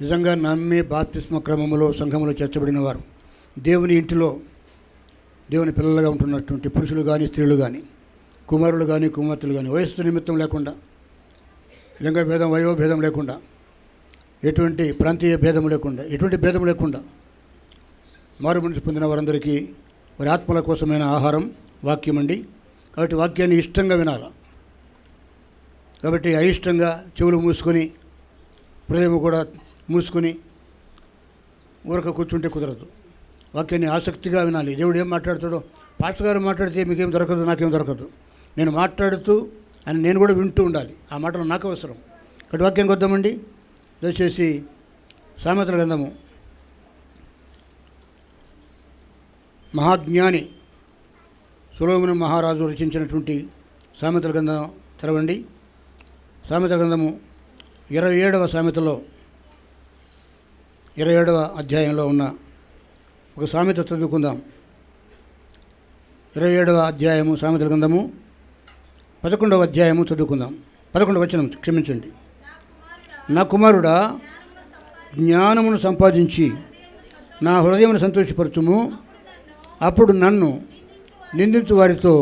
నిజంగా నమ్మి బాప్తిస్మ క్రమంలో సంఘంలో చేర్చబడిన వారు, దేవుని ఇంటిలో దేవుని పిల్లలుగా ఉంటున్నటువంటి పురుషులు కానీ స్త్రీలు కానీ కుమారులు కానీ కుమార్తెలు కానీ వయస్సు నిమిత్తం లేకుండా, లింగ భేదం వయో భేదం లేకుండా, ఎటువంటి ప్రాంతీయ భేదం లేకుండా, ఎటువంటి భేదం లేకుండా మారు మనసు పొందిన వారందరికీ వారి ఆత్మల కోసమైన ఆహారం వాక్యం అండి. కాబట్టి వాక్యాన్ని ఇష్టంగా వినాలి. కాబట్టి అయిష్టంగా చెవులు మూసుకొని హృదయం కూడా మూసుకొని ఊరక కూర్చుంటే కుదరదు. వాక్యాన్ని ఆసక్తిగా వినాలి. దేవుడు ఏం మాట్లాడతాడో, పాస్టర్ గారు మాట్లాడితే మీకేం దొరకదు, నాకేం దొరకదు. నేను మాట్లాడుతూ అని నేను కూడా వింటూ ఉండాలి. ఆ మాటలు నాకు అవసరం. కాబట్టి వాక్యానికి వద్దామండి. దయచేసి సామెతల గ్రంథము మహాజ్ఞాని సొలొమోను మహారాజు రచించినటువంటి సామెతల గ్రంథం తెరవండి. సామెతల గ్రంథము 27వ సామెతలో 27వ అధ్యాయంలో ఉన్న ఒక సామెత చదువుకుందాం. 27వ అధ్యాయము సామెతల గ్రంథము 11వ అధ్యాయము చదువుకుందాం. 11వ వచనం, క్షమించండి. నా కుమారుడా, జ్ఞానమును సంపాదించి నా హృదయమును సంతోషపరచుము, అప్పుడు నన్ను నిందించు వారితో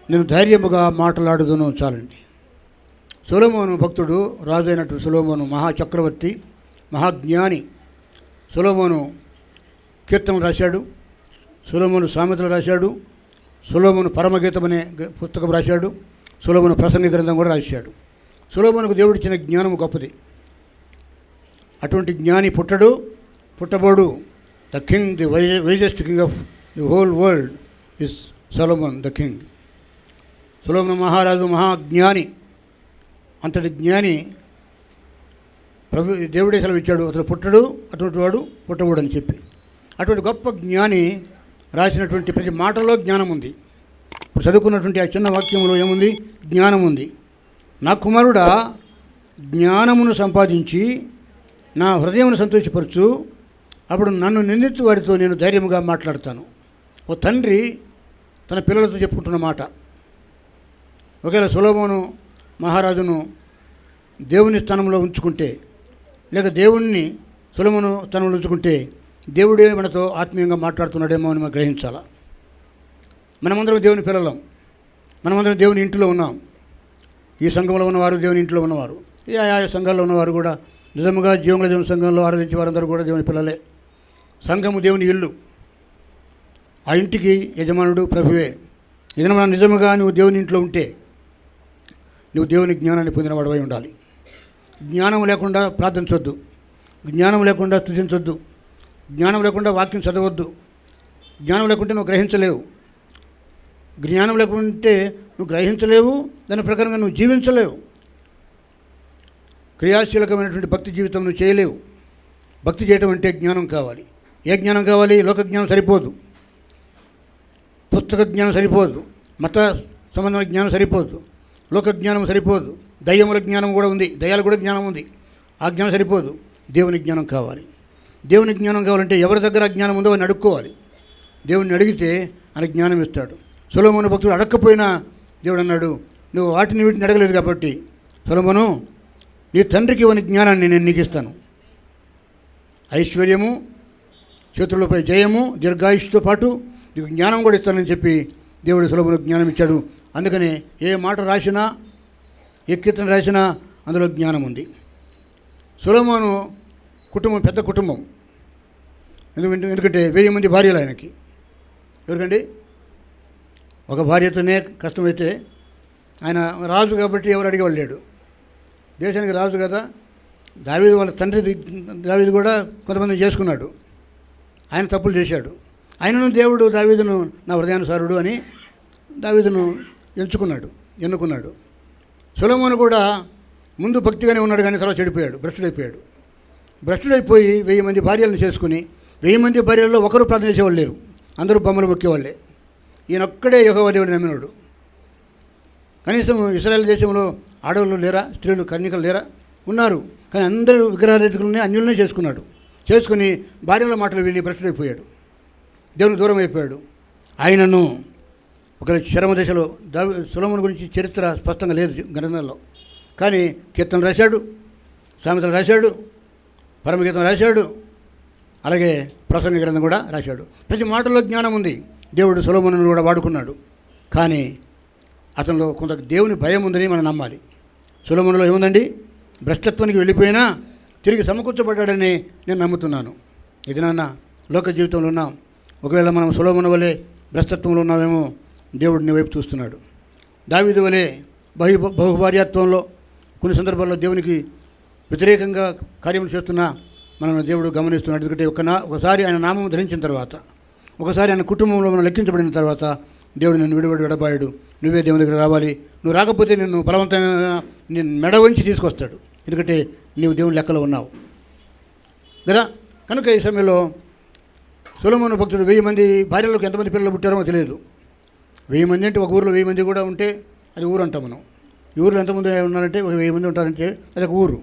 నేను ధైర్యముగా మాట్లాడుదును. చాలండి. సొలొమోను భక్తుడు, రాజు అయినట్టు సొలొమోను మహాచక్రవర్తి, మహాజ్ఞాని. సొలొమోను కీర్తనలు రాశాడు, సొలొమోను సామెతలు రాశాడు, సొలొమోను పరమగీతం అనే పుస్తకం రాశాడు, సొలొమోను ప్రసంగి గ్రంథం కూడా రాశాడు. సొలొమోనుకు దేవుడిచ్చిన జ్ఞానము గొప్పది. అటువంటి జ్ఞాని పుట్టబోడు. The king, the wisest king of the whole world is Solomon the king. Solomon మహారాజు మహాజ్ఞాని. అంతటి జ్ఞాని దేవుడే సెలవిచ్చాడు, అతడు పుట్టడు, అటువంటి వాడు పుట్టబోడు అని చెప్పి. అటువంటి గొప్ప జ్ఞాని రాసినటువంటి ప్రతి మాటలో జ్ఞానం ఉంది. ఇప్పుడు చదువుకున్నటువంటి ఆ చిన్న వాక్యంలో ఏముంది? జ్ఞానం ఉంది. నా కుమారుడా, జ్ఞానమును సంపాదించి నా హృదయమును సంతోషపరచు, అప్పుడు నన్ను నిందించు వారితో నేను ధైర్యముగా మాట్లాడతాను. ఓ తండ్రి తన పిల్లలతో చెప్పుకుంటున్న మాట. ఒకవేళ సొలొమోను మహారాజును దేవుని స్థానంలో ఉంచుకుంటే, లేక దేవుణ్ణి సొలొమోను స్థానంలో ఉంచుకుంటే, దేవుడే మనతో ఆత్మీయంగా మాట్లాడుతున్నాడేమో అని మనం గ్రహించాలా. మనమందరం దేవుని పిల్లలం, మనమందరం దేవుని ఇంటిలో ఉన్నాం. ఈ సంఘంలో ఉన్నవారు దేవుని ఇంట్లో ఉన్నవారు, ఈ ఆయా సంఘాల్లో ఉన్నవారు కూడా నిజముగా జీవముల దేవుని సంఘంలో ఆరాధించే వారందరూ కూడా దేవుని పిల్లలే. సంఘము దేవుని ఇల్లు, ఆ ఇంటికి యజమానుడు ప్రభువే. ఏదైనా నిజముగా నువ్వు దేవుని ఇంట్లో ఉంటే నువ్వు దేవుని జ్ఞానాన్ని పొందినవాడవై ఉండాలి. జ్ఞానం లేకుండా ప్రార్థించొద్దు, జ్ఞానం లేకుండా స్తుతించొద్దు, జ్ఞానం లేకుండా వాక్యం చదవద్దు. జ్ఞానం లేకుంటే నువ్వు గ్రహించలేవు. జ్ఞానం లేకుంటే నువ్వు గ్రహించలేవు, దాని ప్రకారంగా నువ్వు జీవించలేవు. క్రియాశీలకమైనటువంటి భక్తి జీవితం నువ్వు చేయలేవు. భక్తి చేయటం అంటే జ్ఞానం కావాలి. ఏ జ్ఞానం కావాలి? లోక జ్ఞానం సరిపోదు, పుస్తక జ్ఞానం సరిపోదు, మత సంబంధమైన జ్ఞానం సరిపోదు, లోక జ్ఞానం సరిపోదు, దయ్యముల జ్ఞానం కూడా ఉంది, దయ్యాలు కూడా జ్ఞానం ఉంది. ఆ జ్ఞానం సరిపోదు, దేవుని జ్ఞానం కావాలి. దేవుని జ్ఞానం కావాలంటే ఎవరి దగ్గర జ్ఞానం ఉందో అని అడుక్కోవాలి. దేవుడిని అడిగితే ఆయన జ్ఞానం ఇస్తాడు. సొలొమోను భక్తుడు అడగకపోయినా దేవుడు అన్నాడు, నువ్వు వాటిని వీటిని అడగలేదు కాబట్టి సొలొమోను, నీ తండ్రికి ఇవ్వని జ్ఞానాన్ని నేను నీకు ఇస్తాను. ఐశ్వర్యము, శత్రువులపై జయము, దీర్ఘాయుష్తో పాటు నీకు జ్ఞానం కూడా ఇస్తానని చెప్పి దేవుడు సొలొమోనుకు జ్ఞానం ఇచ్చాడు. అందుకనే ఏ మాట రాసినా, ఏ కీర్తన రాసినా అందులో జ్ఞానం ఉంది. సొలొమోను కుటుంబం పెద్ద కుటుంబం. ఎందుకంటే 1000 మంది భార్యలు ఆయనకి. ఎవరికండి? ఒక భార్యతోనే కష్టమైతే ఆయన రాజు కాబట్టి ఎవరు అడిగేవాళ్ళు లేడు. దేశానికి రాజు కదా. దావీదు వాళ్ళ తండ్రి దావీదు కూడా కొంతమంది చేసుకున్నాడు. ఆయన తప్పులు చేశాడు. ఆయనను దేవుడు దావీదును నా హృదయానుసారుడు అని దావీదును ఎన్నుకున్నాడు. సొలొమోను కూడా ముందు భక్తిగానే ఉన్నాడు, కానీ తర్వాత చెడిపోయాడు, భ్రష్టుడైపోయి 1000 మంది భార్యలను చేసుకుని 1000 మంది భార్యల్లో ఒకరు ప్రార్థన చేసేవాళ్ళు లేరు, అందరూ బొమ్మలు మొక్కేవాళ్ళే. ఈయనొక్కడే యెహోవా దేవుడు నమ్మినాడు. కనీసం ఇశ్రాయేల్ దేశంలో ఆడవాళ్ళు లేరా? స్త్రీలు కన్యకలు లేరా? ఉన్నారు. కానీ అందరూ విగ్రహారాధికులని అన్యులనే చేసుకుని భార్యల మాటలు విని భ్రష్టుడైపోయాడు, దేవునికి దూరం అయిపోయాడు. ఆయనను ఒక చరమ దశలో సొలొమోను గురించి చరిత్ర స్పష్టంగా లేదు గ్రంథాల్లో, కానీ కీర్తనలు రాశాడు, సామెతలు రాశాడు, పరమగీతం రాశాడు, అలాగే ప్రసంగ గ్రంథం కూడా రాశాడు. ప్రతి మాటలో జ్ఞానం ఉంది. దేవుడు సొలొమోనును కూడా వాడుకున్నాడు. కానీ అతనిలో కొంత దేవుని భయం ఉందని మనం నమ్మాలి. సొలొమోనులో ఏముందండి? భ్రష్టత్వానికి వెళ్ళిపోయినా తిరిగి సమకూర్చబడ్డాడని నేను నమ్ముతున్నాను. ఇది నాన్న లోక జీవితంలో ఉన్నాం. ఒకవేళ మనం సొలొమోను వలె భ్రష్టత్వంలో ఉన్నామేమో, దేవుడు నీ వైపు చూస్తున్నాడు. దావీదు వలె బహుభార్యాత్వంలో కొన్ని సందర్భాల్లో దేవునికి వ్యతిరేకంగా కార్యములు చేస్తున్నా మనం దేవుడు గమనిస్తున్నాడు. ఎందుకంటే ఒకసారి ఆయన నామం ధరించిన తర్వాత, ఒకసారి ఆయన కుటుంబంలో మనం లెక్కించబడిన తర్వాత దేవుడు నిన్ను విడబాయడు. నువ్వే దేవుని దగ్గర రావాలి. నువ్వు రాకపోతే నిన్ను బలవంతంగా నేను మెడ వంచి తీసుకొస్తాడు. ఎందుకంటే నీవు దేవుని లెక్కలో ఉన్నావు కదా. కనుక ఈ సమయంలో సొలొమోను భక్తుడు 1000 మంది భార్యలకు ఎంతమంది పిల్లలు పుట్టారో తెలియదు. 1000 మంది అంటే ఒక ఊరిలో 1000 మంది కూడా ఉంటే అది ఊరు అంటాం మనం. ఈ ఊరిలో ఎంతమంది ఉన్నారంటే ఒక 1000 మంది ఉంటారంటే అది ఒక ఊరు.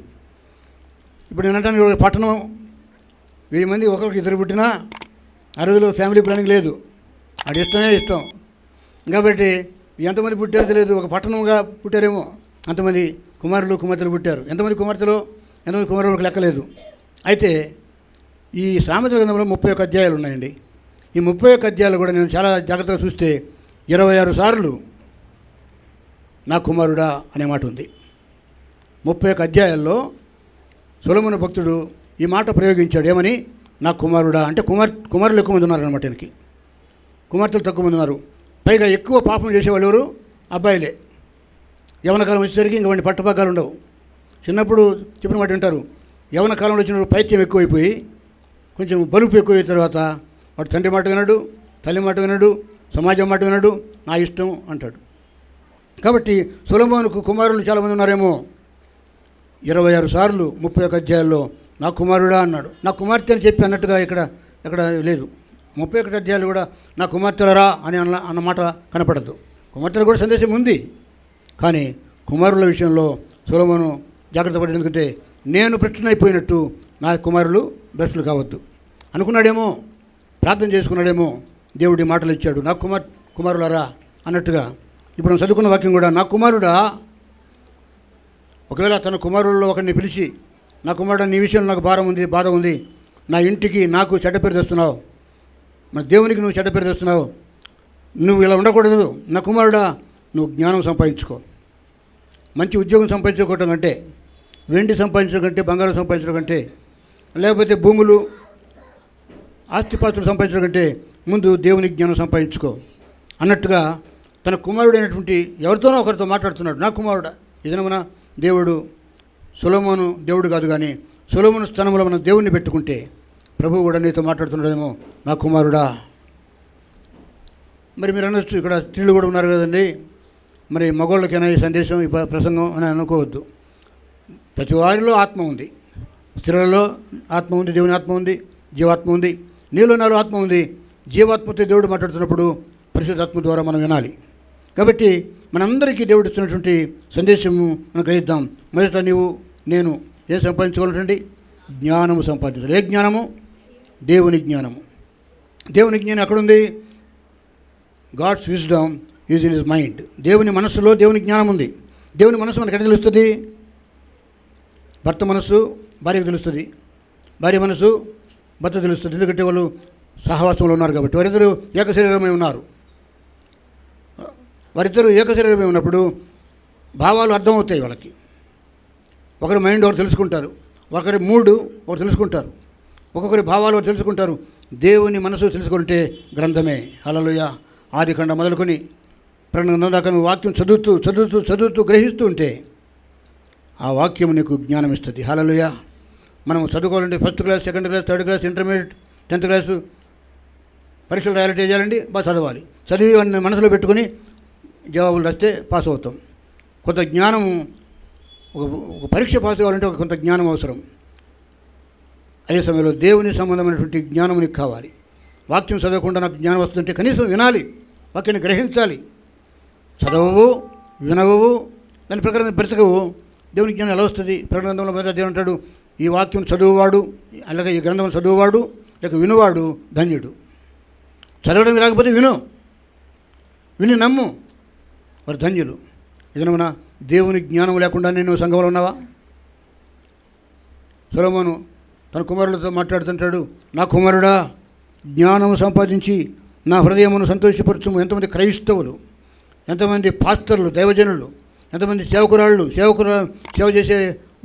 ఇప్పుడు నేను అంటాను, పట్టణం 1000 మంది ఒకరికి ఇద్దరు పుట్టినా ఆ రోజులో ఫ్యామిలీ ప్లానింగ్ లేదు. అది ఇష్టం. కాబట్టి ఎంతమంది పుట్టారో తెలియదు. ఒక పట్టణంగా పుట్టారేమో అంతమంది కుమారులు కుమార్తెలు పుట్టారు. ఎంతమంది కుమార్తెలు ఎంతమంది కుమారులకు లెక్కలేదు. అయితే ఈ సామెతల గ్రంథంలో 31 అధ్యాయాలు ఉన్నాయండి. ఈ 31 అధ్యాయాలు కూడా నేను చాలా జాగ్రత్తగా చూస్తే 26 సార్లు నా కుమారుడా అనే మాట ఉంది. 31 అధ్యాయాల్లో సొలొమోను భక్తుడు ఈ మాట ప్రయోగించాడు. ఏమని? నా కుమారుడా అంటే కుమారులు ఎక్కువ మంది ఉన్నారనమాట. ఈయనకి కుమార్తెలు తక్కువ మంది ఉన్నారు. పైగా ఎక్కువ పాపం చేసేవాళ్ళు ఎవరు? అబ్బాయిలే. యవన కాలం వచ్చేసరికి ఇంక వాడిని పట్టపగ్గాలు ఉండవు. చిన్నప్పుడు చెప్పిన మాట వింటారు. యవన కాలంలో వచ్చినప్పుడు పైత్యం ఎక్కువైపోయి కొంచెం బలుపు ఎక్కువైన తర్వాత వాడు తండ్రి మాట వినడు, తల్లి మాట వినడు, సమాజం మాట వినడు, నా ఇష్టం అంటాడు. కాబట్టి సొలొమోనుకు కుమారులు చాలామంది ఉన్నారేమో. 26 సార్లు 31 అధ్యాయాల్లో నా కుమారుడా అన్నాడు. నా కుమార్తె అని చెప్పి అన్నట్టుగా ఎక్కడ లేదు. 31 అధ్యాయాలు కూడా నా కుమార్తెలరా అని అన్నమాట కనపడదు. కుమార్తెలు కూడా సందేశం ఉంది. కానీ కుమారుల విషయంలో సొలొమోను జాగ్రత్త పడి, ఎందుకంటే నేను భ్రష్టునైపోయినట్టు నా కుమారులు భ్రష్టులు కావద్దు అనుకున్నాడేమో, ప్రార్థన చేసుకున్నాడేమో. దేవుడి మాటలు ఇచ్చాడు, నా కుమారులరా అన్నట్టుగా. ఇప్పుడు మనం చదువుకున్న వాక్యం కూడా, నా కుమారుడా, ఒకవేళ తన కుమారుల్లో ఒకరిని పిలిచి, నా కుమారుడు నీ విషయంలో నాకు భారం ఉంది, బాధ ఉంది, నా ఇంటికి నాకు చెడ్డ పేరు తెస్తున్నావు, మన దేవునికి నువ్వు చెడ్డ పేరు తెస్తున్నావు, నువ్వు ఇలా ఉండకూడదు. నా కుమారుడా, నువ్వు జ్ఞానం సంపాదించుకో. మంచి ఉద్యోగం సంపాదించుకోవటం కంటే, వెండి సంపాదించడం కంటే, బంగారం సంపాదించడం కంటే, లేకపోతే భూములు ఆస్తిపాస్తులు సంపాదించడం కంటే ముందు దేవుని జ్ఞానం సంపాదించుకో అన్నట్టుగా తన కుమారుడైనటువంటి ఎవరితోనో ఒకరితో మాట్లాడుతున్నాడు. నా కుమారుడా. ఇదనమన దేవుడు సొలొమోను దేవుడు కాదు, కానీ సొలొమోను స్థానంలో మనం దేవుణ్ణి పెట్టుకుంటే ప్రభువు కూడా నీతో మాట్లాడుతున్నాడేమో, నా కుమారుడా. మరి మీరు అనొచ్చు, ఇక్కడ స్త్రీలు కూడా ఉన్నారు కదండి, మరి మగవాళ్ళకైనా ఈ సందేశం ఈ ప్రసంగం అని అనుకోవద్దు. ప్రతి వారిలో ఆత్మ ఉంది. స్త్రీలలో ఆత్మ ఉంది, దేవుని ఆత్మ ఉంది, జీవాత్మ ఉంది. నీలో నాలో ఆత్మ ఉంది. జీవాత్మతో దేవుడు మాట్లాడుతున్నప్పుడు పరిశుద్ధాత్మ ద్వారా మనం వినాలి. కాబట్టి మనందరికీ దేవుడు ఇస్తున్నటువంటి సందేశము మనం గ్రహిద్దాం. మొదట నేను ఏం సంపాదించుకోవాలంటే జ్ఞానము సంపాదించాలి. ఏ జ్ఞానము? దేవుని జ్ఞానము. దేవుని జ్ఞానం ఎక్కడుంది? God's wisdom is in his mind. దేవుని మనస్సులో దేవుని జ్ఞానం ఉంది. దేవుని మనస్సు మనకు ఎక్కడ తెలుస్తుంది? భర్త మనస్సు భార్యకు తెలుస్తుంది, భార్య మనస్సు భర్త తెలుస్తుంది. ఎందుకంటే వాళ్ళు సహవాసంలో ఉన్నారు కాబట్టి. వారిద్దరూ ఏకశరీరమై ఉన్నారు. వారిద్దరూ ఏకశరీరమై ఉన్నప్పుడు భావాలు అర్థమవుతాయి వాళ్ళకి. ఒకరి మైండ్ ఒకరు తెలుసుకుంటారు, ఒకరి మూడు ఒకరు తెలుసుకుంటారు, ఒక్కొక్కరి భావాలు ఒకరు తెలుసుకుంటారు. దేవుని మనసు తెలుసుకుంటే గ్రంథమే. హల్లెలూయా. ఆదికాండం మొదలుకొని ప్రకటన దాకా నువ్వు వాక్యం చదువుతూ గ్రహిస్తూ ఉంటే ఆ వాక్యం నీకు జ్ఞానం ఇస్తుంది. హల్లెలూయా. మనం చదువుకోవాలంటే 1st class, 2nd class, 3rd class, intermediate, 10th class పరీక్షలు రాయాలంటే చేయాలండి, బాగా చదవాలి. చదివి వాడిని మనసులో పెట్టుకుని జవాబులు రాస్తే పాస్ అవుతాం. కొంత జ్ఞానము, ఒక పరీక్ష పాస్ కావాలంటే కొంత జ్ఞానం అవసరం. అదే సమయంలో దేవుని సంబంధమైనటువంటి జ్ఞానం నీకు కావాలి. వాక్యం చదవకుండా నాకు జ్ఞానం వస్తుంటే కనీసం వినాలి, వాక్యాన్ని గ్రహించాలి. చదవవు, వినవవు, దాని ప్రకారం బ్రతకవు, దేవుని జ్ఞానం ఎలా వస్తుంది? ప్రకటనలో మొదట దేవుడు అంటాడు, ఈ వాక్యం చదువువాడు, అలాగే ఈ గ్రంథం చదువువాడు లేక వినువాడు ధన్యుడు. చదవడం రాకపోతే విని నమ్ము, వారు ధన్యులు. ఇదనమన దేవుని జ్ఞానం లేకుండా నేను సంఘంలో ఉన్నావా? సొలొమోను తన కుమారులతో మాట్లాడుతుంటాడు, నా కుమారుడా, జ్ఞానము సంపాదించి నా హృదయమును సంతోషపరచుము. ఎంతమంది క్రైస్తవులు, ఎంతమంది పాస్టర్లు, దైవజనులు, ఎంతమంది సేవకురాళ్ళు, సేవ చేసే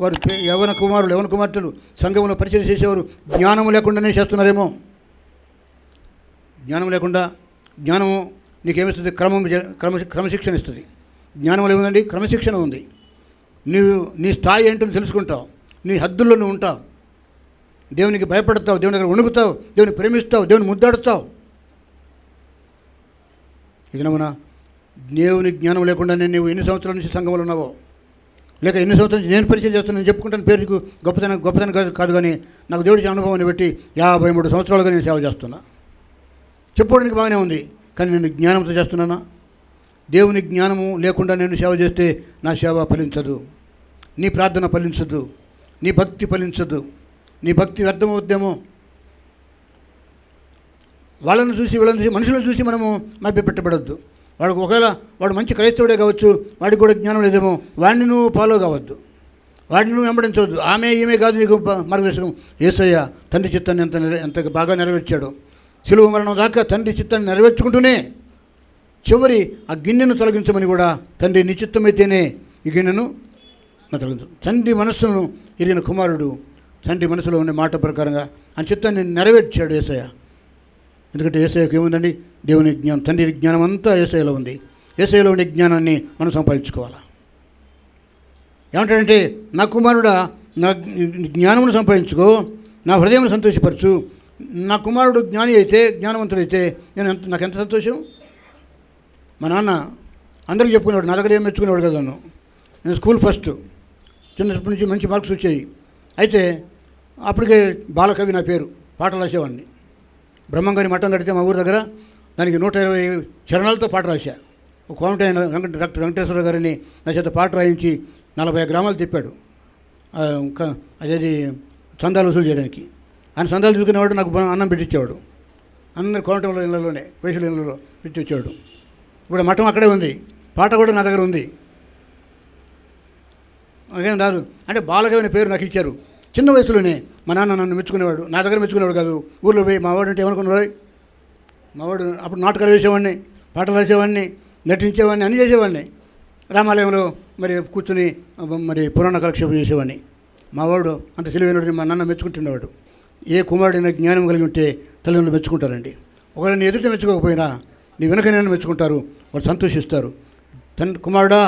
వారు, యవన కుమారులు, యవన కుమార్తెలు సంఘంలో పరిచయం చేసేవారు జ్ఞానము లేకుండానే చేస్తున్నారేమో. జ్ఞానం లేకుండా, జ్ఞానము నీకేమిస్తుంది? క్రమశిక్షణ ఇస్తుంది. జ్ఞానంలో ఏముందండి? క్రమశిక్షణ ఉంది. నీ స్థాయి ఏంటో తెలుసుకుంటావు, నీ హద్దుల్లో నువ్వు ఉంటావు, దేవునికి భయపడతావు, దేవుని దగ్గర వణుకుతావు, దేవుని ప్రేమిస్తావు, దేవుని ముద్దాడుతావు. ఇది నమ్మనా? దేవుని జ్ఞానం లేకుండా నువ్వు ఎన్ని సంవత్సరాల నుంచి సంఘంలో ఉన్నావో, లేక ఎన్ని సంవత్సరాల నుంచి నేను పరిచయం చేస్తాను, నేను చెప్పుకుంటాను, పేరుకు గొప్పతనం కాదు, కానీ నాకు దేవుడి అనుభవాన్ని బట్టి 53 సంవత్సరాలుగా నేను సేవ చేస్తున్నా. చెప్పుకోవడానికి బాగానే ఉంది, కానీ నేను జ్ఞానంతో చేస్తున్నానా? దేవుని జ్ఞానము లేకుండా నేను సేవ చేస్తే నా సేవ ఫలించదు, నీ ప్రార్థన ఫలించదు, నీ భక్తి ఫలించదు, నీ భక్తి వ్యర్థమవుద్దేమో. వాళ్ళని చూసి వీళ్ళని చూసి మనుషులను చూసి మనము మభ్యపెట్టబడద్దు. వాడికి ఒకవేళ వాడు మంచి క్రైస్తవుడే కావచ్చు, వాడికి కూడా జ్ఞానం లేదేమో, వాడిని నువ్వు ఫాలో కావద్దు, వాడిని నువ్వు వెంబడించవద్దు. ఈమె కాదు నీకు మార్గదర్శకం. యేసయ్య తండ్రి చిత్తాన్ని ఎంత బాగా నెరవేర్చాడు. శిలువ మరణం దాకా తండ్రి చిత్తాన్ని నెరవేర్చుకుంటూనే చివరి ఆ గిన్నెను తొలగించమని కూడా, తండ్రి నీ చిత్తమైతేనే ఈ గిన్నెను తొలగించు. తండ్రి మనస్సును ఎరిగిన కుమారుడు తండ్రి మనసులో ఉండే మాట ప్రకారంగా ఆ చిత్తాన్ని నెరవేర్చాడు యేసయ్య. ఎందుకంటే యేసయ్యకు ఏముందండి? దేవుని జ్ఞానం, తండ్రి జ్ఞానం అంతా యేసయ్యలో ఉంది. యేసయ్యలో ఉండే జ్ఞానాన్ని మనం సంపాదించుకోవాలా. ఏమంటాడంటే, నా కుమారుడా, నా జ్ఞానమును సంపాదించుకో, నా హృదయమును సంతోషపరచు. నా కుమారుడు జ్ఞాని అయితే, జ్ఞానవంతుడైతే నాకు ఎంత సంతోషం. మా నాన్న అందరికీ చెప్పుకునేవాడు, నా దగ్గర ఏం మెచ్చుకునేవాడు కదా. నేను స్కూల్ ఫస్ట్, చిన్నప్పటి నుంచి మంచి మార్క్స్ వచ్చాయి. అయితే అప్పటికే బాలకవి నా పేరు, పాటలు రాసేవాడిని. బ్రహ్మంగారి మఠం కడితే మా ఊరి దగ్గర దానికి 120 చరణాలతో పాట రాశా. ఒక కోమటైన డాక్టర్ వెంకటేశ్వర గారిని నా చేత పాట రాయించి 40 గ్రామాలు తిప్పాడు, అదేది చందాలు వసూలు చేయడానికి. ఆయన చందాలు చూసుకునేవాడు, నాకు అన్నం పెట్టించేవాడు. అందరు కోమటంలో ఇళ్ళలోనే, వయసుల ఇళ్ళలో పెట్టి వచ్చేవాడు. ఇప్పుడు మఠం అక్కడే ఉంది, పాట కూడా నా దగ్గర ఉంది. నాకేం రాదు అంటే బాలకవి అనే పేరు నాకు ఇచ్చారు. చిన్న వయసులోనే మా నాన్న నన్ను మెచ్చుకునేవాడు, నా దగ్గర మెచ్చుకునేవాడు కాదు. ఊళ్ళో పోయి మా వాడు అంటే ఏమనుకున్నాడు, మా వాడు అప్పుడు నాటకాలు వేసేవాడిని, పాటలు రాసేవాడిని, నటించేవాడిని, అన్నీ చేసేవాడిని. రామాలయంలో మరి కూర్చుని మరి పురాణ కాలక్షేపం చేసేవాడిని. మా వాడు అంత తెలివైనవాడిని మా నాన్న మెచ్చుకుంటున్నవాడు. ఏ కుమారుడైనా జ్ఞానం కలిగి ఉంటే తల్లిదండ్రులు మెచ్చుకుంటారండి. ఒకవేళ నీ ఎదుట మెచ్చుకోకపోయినా నీ వెనకనైనా మెచ్చుకుంటారు, వాళ్ళు సంతోషిస్తారు. కుమారుడా,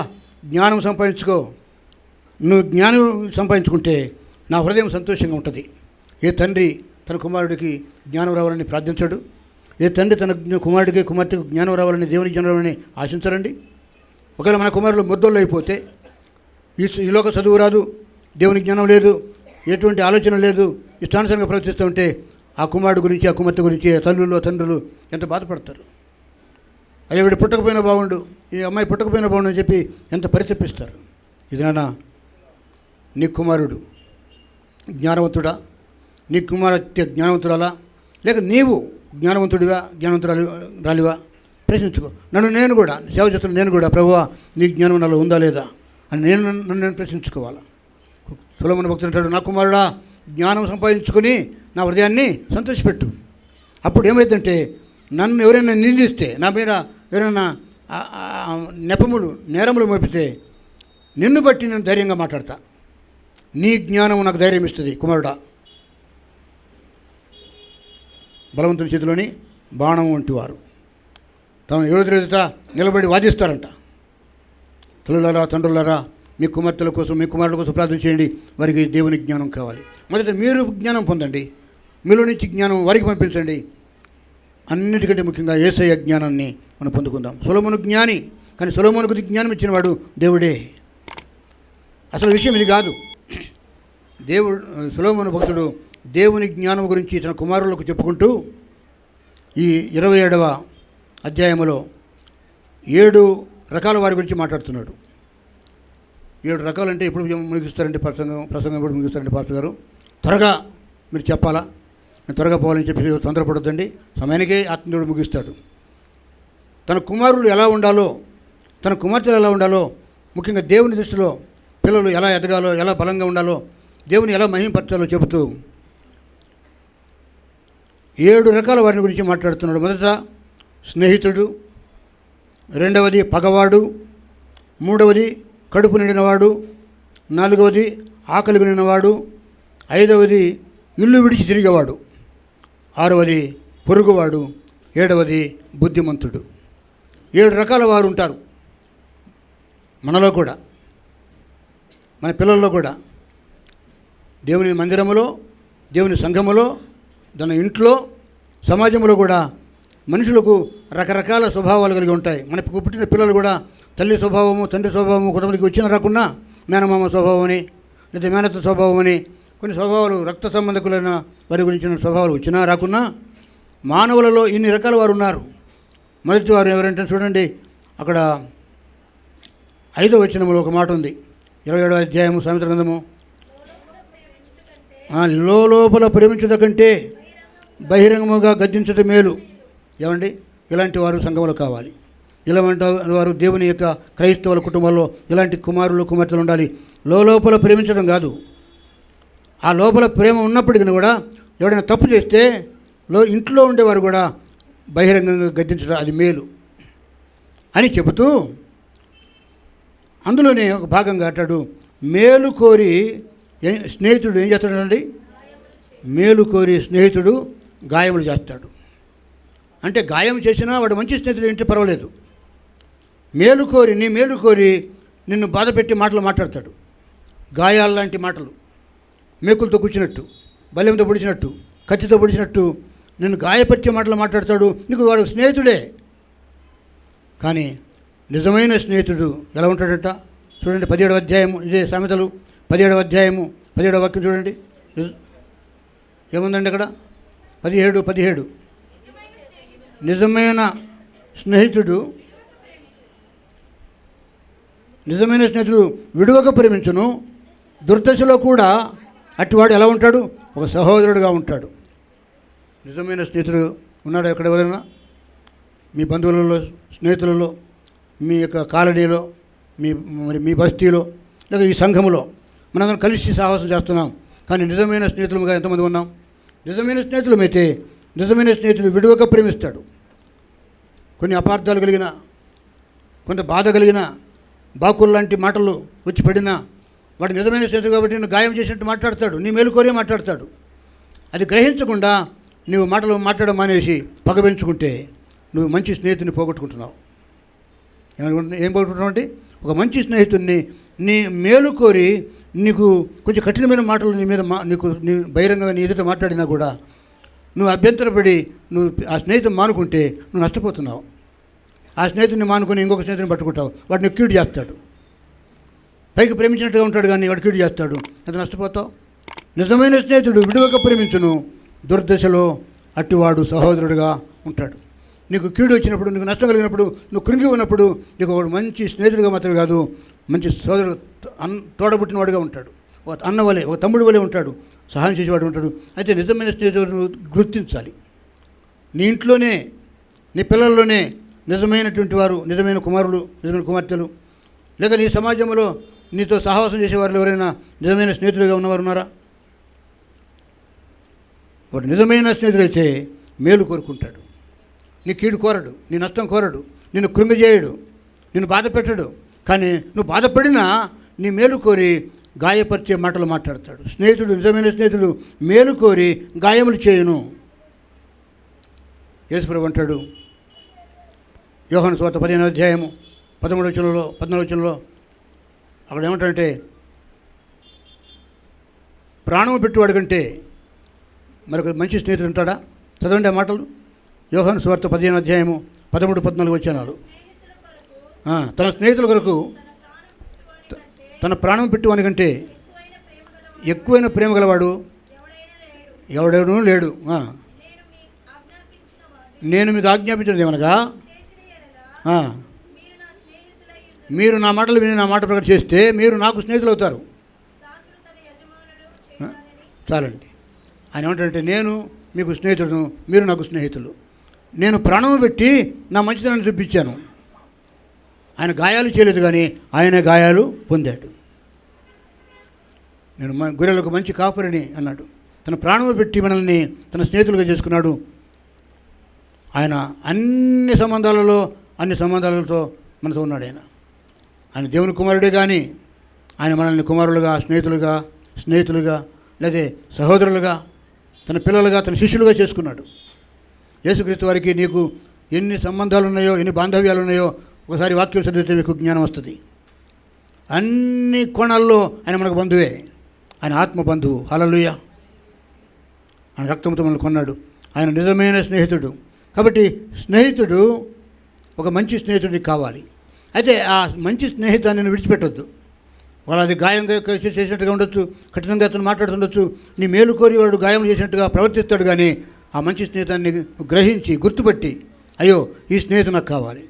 జ్ఞానం సంపాదించుకో. నువ్వు జ్ఞానం సంపాదించుకుంటే నా హృదయం సంతోషంగా ఉంటుంది. ఏ తండ్రి తన కుమారుడికి జ్ఞానం రావాలని ప్రార్థించాడు? ఏ తండ్రి తన కుమారుడికి కుమార్తెకు జ్ఞానం రావాలని, దేవునికి జ్ఞానం రావాలని ఆశించరండి? ఒకవేళ మన కుమారులు ముద్దోళ్ళు అయిపోతే, ఈ లోక చదువు రాదు, దేవునికి జ్ఞానం లేదు, ఎటువంటి ఆలోచన లేదు, ఇష్టానుసారంగా ప్రవర్తిస్తూ ఉంటే ఆ కుమారుడు గురించి, ఆ కుమార్తె గురించి తల్లులు తండ్రులు ఎంత బాధపడతారు. అయ్యో వీడు పుట్టకపోయినా బాగుండు, ఈ అమ్మాయి పుట్టకపోయినా బాగుండు అని చెప్పి ఎంత పరితపిస్తారు. ఇది నాన్న, నీ కుమారుడు జ్ఞానవంతుడా, నీ కుమార్తె జ్ఞానవంతురాలా, లేక నీవు జ్ఞానవంతురాలివా? ప్రశ్నించుకో. నేను కూడా సేవ చేస్తున్న నేను కూడా, ప్రభువా నీ జ్ఞానం నాలో ఉందా లేదా అని నేను ప్రశ్నించుకోవాలా. సొలొమోను భక్తుడు అంటాడు, నా కుమారుడా, జ్ఞానం సంపాదించుకొని నా హృదయాన్ని సంతోషపెట్టు. అప్పుడు ఏమైందంటే, నన్ను ఎవరైనా నిందిస్తే, నా మీద ఎవరైనా నేరములు మోపితే నిన్ను బట్టి నేను ధైర్యంగా మాట్లాడతా. నీ జ్ఞానం నాకు ధైర్యం ఇస్తుంది. కుమారుడా, బలవంతుని చేతిలోని బాణం వంటి వారు తమ ఎదుట నిలబడి వాదిస్తారంట. తల్లులారా, తండ్రులారా, మీ కుమార్తెల కోసం, మీ కుమారుల కోసం ప్రార్థన చేయండి. వారికి దేవుని జ్ఞానం కావాలి. మొదట మీరు జ్ఞానం పొందండి, మీలో నుంచి జ్ఞానం వారికి పంపించండి. అన్నిటికంటే ముఖ్యంగా యేసయ్య జ్ఞానాన్ని మనం పొందుకుందాం. సొలొమోను జ్ఞాని, కానీ సొలొమోనుకు జ్ఞానం ఇచ్చినవాడు దేవుడే. అసలు విషయం ఇది కాదు. సొలొమోను భక్తుడు దేవుని జ్ఞానం గురించి తన కుమారులకు చెప్పుకుంటూ ఈ 27వ అధ్యాయంలో 7 రకాల వారి గురించి మాట్లాడుతున్నాడు. 7 రకాలంటే ఎప్పుడు ముగిస్తారంటే ప్రసంగం ఎప్పుడు ముగిస్తారంటే పాస్టర్ గారు? త్వరగా మీరు చెప్పాలా, నేను త్వరగా పోవాలని చెప్పి తొందరపడొద్దండి. సమయానికే ఆత్మీయుడు ముగిస్తాడు. తన కుమారులు ఎలా ఉండాలో, తన కుమార్తెలు ఎలా ఉండాలో, ముఖ్యంగా దేవుని దృష్టిలో పిల్లలు ఎలా ఎదగాలో, ఎలా బలంగా ఉండాలో, దేవుని ఎలా మహిమపరచాలో చెబుతూ 7 రకాల వారిని గురించి మాట్లాడుతున్నాడు. మొదట స్నేహితుడు, రెండవది పగవాడు, మూడవది కడుపు నిండినవాడు, నాలుగవది ఆకలి నిండినవాడు, ఐదవది ఇల్లు విడిచి తిరిగేవాడు, ఆరవది పొరుగువాడు, ఏడవది బుద్ధిమంతుడు. 7 రకాల వారు ఉంటారు మనలో కూడా, మన పిల్లల్లో కూడా. దేవుని మందిరములో, దేవుని సంఘములో, తన ఇంట్లో, సమాజంలో కూడా మనుషులకు రకరకాల స్వభావాలు కలిగి ఉంటాయి. మనకు పుట్టిన పిల్లలు కూడా తల్లి స్వభావము, తండ్రి స్వభావము, కుటుంబానికి వచ్చిన రాకుండా మేనమామ స్వభావం అని, లేదా మేనత్త స్వభావం అని, కొన్ని స్వభావాలు రక్త సంబంధకులైన వారి గురించిన స్వభావాలు వచ్చినా రాకున్నా మానవులలో ఇన్ని రకాల వారు ఉన్నారు. మొదటి వారు ఎవరంటే చూడండి, అక్కడ 5వ వచనంలో ఒక మాట ఉంది. 27వ అధ్యాయము సామెతల గ్రంథము. లోపల ప్రేమించుట కంటే బహిరంగముగా గద్దించుట మేలు. ఏమండి, ఇలాంటి వారు సంఘంలో కావాలి. ఇలాంటి వారు దేవుని యొక్క క్రైస్తవుల కుటుంబాల్లో ఇలాంటి కుమారులు కుమార్తెలు ఉండాలి. లోపల ప్రేమించడం కాదు, ఆ లోపల ప్రేమ ఉన్నప్పటికీ కూడా ఎవడైనా తప్పు చేస్తే ఇంట్లో ఉండేవారు కూడా బహిరంగంగా గద్దించడం అది మేలు అని చెబుతూ, అందులోనే ఒక భాగంగా అంటాడు, మేలు కోరి స్నేహితుడు ఏం చేస్తాడండి? మేలు కోరి స్నేహితుడు గాయములు చేస్తాడు. అంటే గాయం చేసినా వాడు మంచి స్నేహితుడు ఏంటి పర్వాలేదు. మేలు కోరి నిన్ను బాధ పెట్టి మాటలు మాట్లాడతాడు. గాయాల లాంటి మాటలు, మేకులతో కూర్చున్నట్టు, బల్యంతో పొడిచినట్టు, కత్తితో పొడిచినట్టు నిన్ను గాయపరిచే మాటలు మాట్లాడతాడు. నీకు వాడు స్నేహితుడే. కానీ నిజమైన స్నేహితుడు ఎలా ఉంటాడట? చూడండి 17వ అధ్యాయము, ఇదే సామెతలు 17వ అధ్యాయము 17వ వాక్యం చూడండి. ఏముందండి అక్కడ? 17 నిజమైన స్నేహితుడు విడువక ప్రేమించును, దుర్దశలో కూడా అట్టివాడు ఎలా ఉంటాడు? ఒక సహోదరుడుగా ఉంటాడు. నిజమైన స్నేహితుడు ఉన్నాడు ఎక్కడ? ఎవరైనా మీ బంధువులలో, స్నేహితులలో, మీ యొక్క కాలనీలో, మీ బస్తీలో, లేదా ఈ సంఘములో మనందరం కలిసి సాహసం చేస్తున్నాం. కానీ నిజమైన స్నేహితులుగా ఎంతమంది ఉన్నాం? నిజమైన స్నేహితులమైతే నిజమైన స్నేహితుడు విడువక ప్రేమిస్తాడు. కొన్ని అపార్థాలు కలిగిన, కొంత బాధ కలిగిన, బాకులు లాంటి మాటలు వచ్చి పడినా వాడు నిజమైన స్నేహితుడు కాబట్టి నేను గాయం చేసినట్టు మాట్లాడతాడు, నీ మేలు కోరే మాట్లాడతాడు. అది గ్రహించకుండా నువ్వు మాటలు మాట్లాడడం మానేసి పగ పెంచుకుంటే నువ్వు మంచి స్నేహితుడిని పోగొట్టుకుంటున్నావు. ఏం పోగొట్టుకుంటున్నావు అంటే, ఒక మంచి స్నేహితుడిని నీ మేలు కోరి నీకు కొంచెం కఠినమైన మాటలు నీ మీద నీ బహిరంగంగా నీ ఎదుట మాట్లాడినా కూడా నువ్వు అభ్యంతరపడి నువ్వు ఆ స్నేహితుని మానుకుంటే నువ్వు నష్టపోతున్నావు. ఆ స్నేహితుడిని మానుకొని ఇంకొక స్నేహితుని పట్టుకుంటావు, వాడిని కీడు చేస్తాడు. పైకి ప్రేమించినట్టుగా ఉంటాడు కానీ వాడు కీడు చేస్తాడు, అది నష్టపోతావు. నిజమైన స్నేహితుడు విడువక ప్రేమించును, దుర్దశలో అట్టివాడు సహోదరుడుగా ఉంటాడు. నీకు కీడు వచ్చినప్పుడు, నీకు నష్టం కలిగినప్పుడు, నువ్వు కృంగి ఉన్నప్పుడు నీకు ఒక మంచి స్నేహితుడిగా మాత్రమే కాదు, మంచి సోదరుడు, తోడబుట్టినవాడుగా ఉంటాడు. ఒక అన్న వలె, ఒక తమ్ముడు వలె ఉంటాడు, సహాయం చేసేవాడు ఉంటాడు. అయితే నిజమైన స్నేహితులను గుర్తించాలి. నీ ఇంట్లోనే, నీ పిల్లల్లోనే నిజమైనటువంటి వారు, నిజమైన కుమారులు, నిజమైన కుమార్తెలు, లేక నీ సమాజంలో నీతో సహవాసం చేసేవారు ఎవరైనా నిజమైన స్నేహితులుగా ఉన్నవారు ఉన్నారా? వాడు నిజమైన స్నేహితుడైతే మేలు కోరుకుంటాడు, నీ కీడు కోరడు, నీ నష్టం కోరడు, నిన్ను కృంగజేయడు, నిన్ను బాధ పెట్టడు. కానీ నువ్వు బాధపడినా నీ మేలు కోరి గాయపరిచే మాటలు మాట్లాడతాడు. స్నేహితుడు, నిజమైన స్నేహితుడు మేలు కోరి గాయములు చేయును. యేసుప్రభు అంటాడు యోహాను సువార్త 15వ అధ్యాయము 13వ వచనంలో 14వ వచనంలో, అక్కడ ఏమంటాడంటే, ప్రాణము పెట్టువాడు కంటే మరొక మంచి స్నేహితుడు ఉంటాడా? చదవండి ఆ మాటలు. యోహాను సువార్త 15వ అధ్యాయము 13-14 వచనాలు. తన స్నేహితుల కొరకు తన ప్రాణం పెట్టువాని కంటే ఎక్కువైన ప్రేమ గలవాడు ఎవడెవడూ లేడు. నేను మీకు ఆజ్ఞాపించినది ఏమనగా, మీరు నా మాటలు విని నా మాట ప్రకారం చేస్తే మీరు నాకు స్నేహితులు అవుతారు. చాలండి. ఆయన ఏమంటాడంటే, నేను మీకు స్నేహితుడును, మీరు నాకు స్నేహితులు. నేను ప్రాణం పెట్టి నా మంచితనాన్ని చూపించాను. ఆయన గాయాలు చేయలేదు కానీ ఆయన గాయాలు పొందాడు. నేను గొర్రెలకు మంచి కాపరిని అన్నాడు. తన ప్రాణములు పెట్టి మనల్ని తన స్నేహితులుగా చేసుకున్నాడు. ఆయన అన్ని సంబంధాలతో మనతో ఉన్నాడు. ఆయన దేవుని కుమారుడే, కానీ ఆయన మనల్ని కుమారులుగా, స్నేహితులుగా లేదా సహోదరులుగా, తన పిల్లలుగా, తన శిష్యులుగా చేసుకున్నాడు. యేసుక్రీస్తు వారికి నీకు ఎన్ని సంబంధాలు ఉన్నాయో, ఎన్ని బాంధవ్యాలు ఉన్నాయో ఒకసారి వాక్యం చదివితే మీకు జ్ఞానం వస్తుంది. అన్ని కోణాల్లో ఆయన మనకు బంధువే. ఆయన ఆత్మ బంధువు. హల్లెలూయా. ఆయన రక్తంతో మనల్ని కొన్నాడు. ఆయన నిజమైన స్నేహితుడు. కాబట్టి స్నేహితుడు, ఒక మంచి స్నేహితుడికి కావాలి. అయితే ఆ మంచి స్నేహితాన్ని విడిచిపెట్టొద్దు. వాళ్ళు అది గాయంగా చేసినట్టుగా ఉండొచ్చు, కఠినంగా అతను మాట్లాడుతుండొచ్చు, నీ మేలు కోరి వాడు గాయం చేసినట్టుగా ప్రవర్తిస్తాడు. కానీ ఆ మంచి స్నేహితాన్ని గ్రహించి గుర్తుపట్టి, అయ్యో ఈ స్నేహితుడు నాకు కావాలి.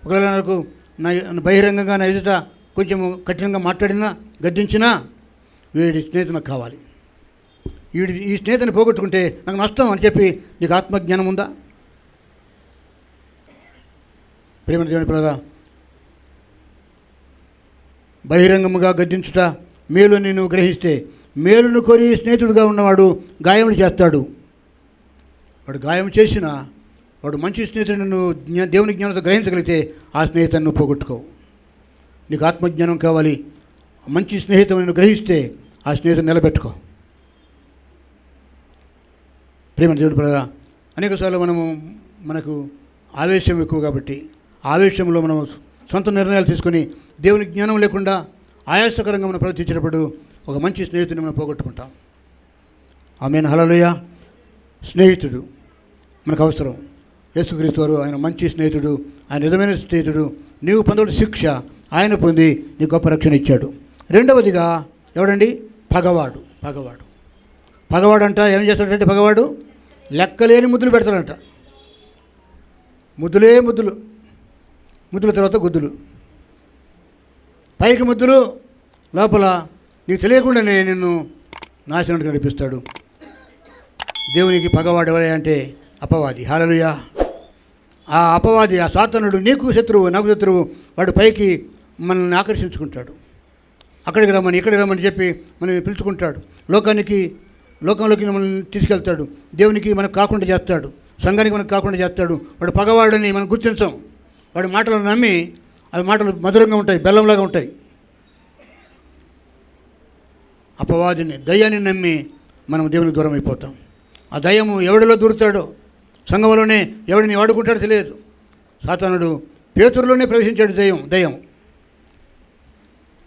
ఒకవేళ నాకు బహిరంగంగా నా ఎదుట కొంచెం కఠినంగా మాట్లాడినా, గద్దించినా, వీడి స్నేహితుడు నాకు కావాలి. ఈ స్నేహితుని పోగొట్టుకుంటే నాకు నష్టం అని చెప్పి నీకు ఆత్మజ్ఞానం ఉందా? ప్రేమ దేవుని పిల్లరా, బహిరంగముగా గద్దించుట మేలు అని నువ్వు గ్రహిస్తే, మేలును కోరి స్నేహితుడిగా ఉన్నవాడు గాయములు చేస్తాడు. వాడు గాయం చేసినా వాడు మంచి స్నేహితుడిని నువ్వు దేవుని జ్ఞానంతో గ్రహించగలిగితే ఆ స్నేహితుని నువ్వు పోగొట్టుకోవు. నీకు ఆత్మజ్ఞానం కావాలి. మంచి స్నేహితుని నువ్వు గ్రహిస్తే ఆ స్నేహితుని నిలబెట్టుకో. ప్రేమ దేవుని పిల్లరా, అనేకసార్లు మనకు ఆవేశం ఎక్కువ కాబట్టి ఆవేశంలో మనం సొంత నిర్ణయాలు తీసుకొని దేవుని జ్ఞానం లేకుండా ఆయాసకరంగా మనం ప్రవర్తించినప్పుడు ఒక మంచి స్నేహితుడిని మనం పోగొట్టుకుంటాం. ఆమేన్. హల్లెలూయా. స్నేహితుడు మనకు అవసరం. యేసుక్రీస్తు వారు ఆయన మంచి స్నేహితుడు, ఆయన నిజమైన స్నేహితుడు. నీవు పొందవలసిన శిక్ష ఆయన పొంది నీకు గొప్ప రక్షణ ఇచ్చాడు. రెండవదిగా ఎవడండి? పగవాడు. పగవాడంట ఏం చేస్తాడంటే, పగవాడు లెక్కలేని ముద్దులు పెడతాడంట. ముద్దుల తర్వాత గుద్దులు, పైకి ముద్దులు, లోపల నీకు తెలియకుండానే నిన్ను నాశనానికి నడిపిస్తాడు. దేవునికి పగవాడు ఎవరే అంటే అపవాది. హల్లెలూయా. ఆ అపవాది, ఆ సాతానుడు నీకు శత్రువు, నాకు శత్రువు. వాడు పైకి మనల్ని ఆకర్షించుకుంటాడు. అక్కడికి రమ్మని, ఇక్కడికి రమ్మని చెప్పి మనల్ని పిలుచుకుంటాడు. లోకంలోకి మనల్ని తీసుకెళ్తాడు. దేవునికి మనకు కాకుండా చేస్తాడు, సంఘానికి మనకు కాకుండా చేస్తాడు. వాడు పగవాడని మనం గుర్తించాం. వాడి మాటలను నమ్మి, అవి మాటలు మధురంగా ఉంటాయి, బెల్లంలాగా ఉంటాయి. అపవాదిని, దయ్యాన్ని నమ్మి మనం దేవునికి దూరం అయిపోతాం. ఆ దయ్యము ఎవడిలో దూరుతాడో, సంఘంలోనే ఎవడిని వాడుకుంటాడో తెలియదు. సాతానుడు పేతురులోనే ప్రవేశించాడు. దయ్యం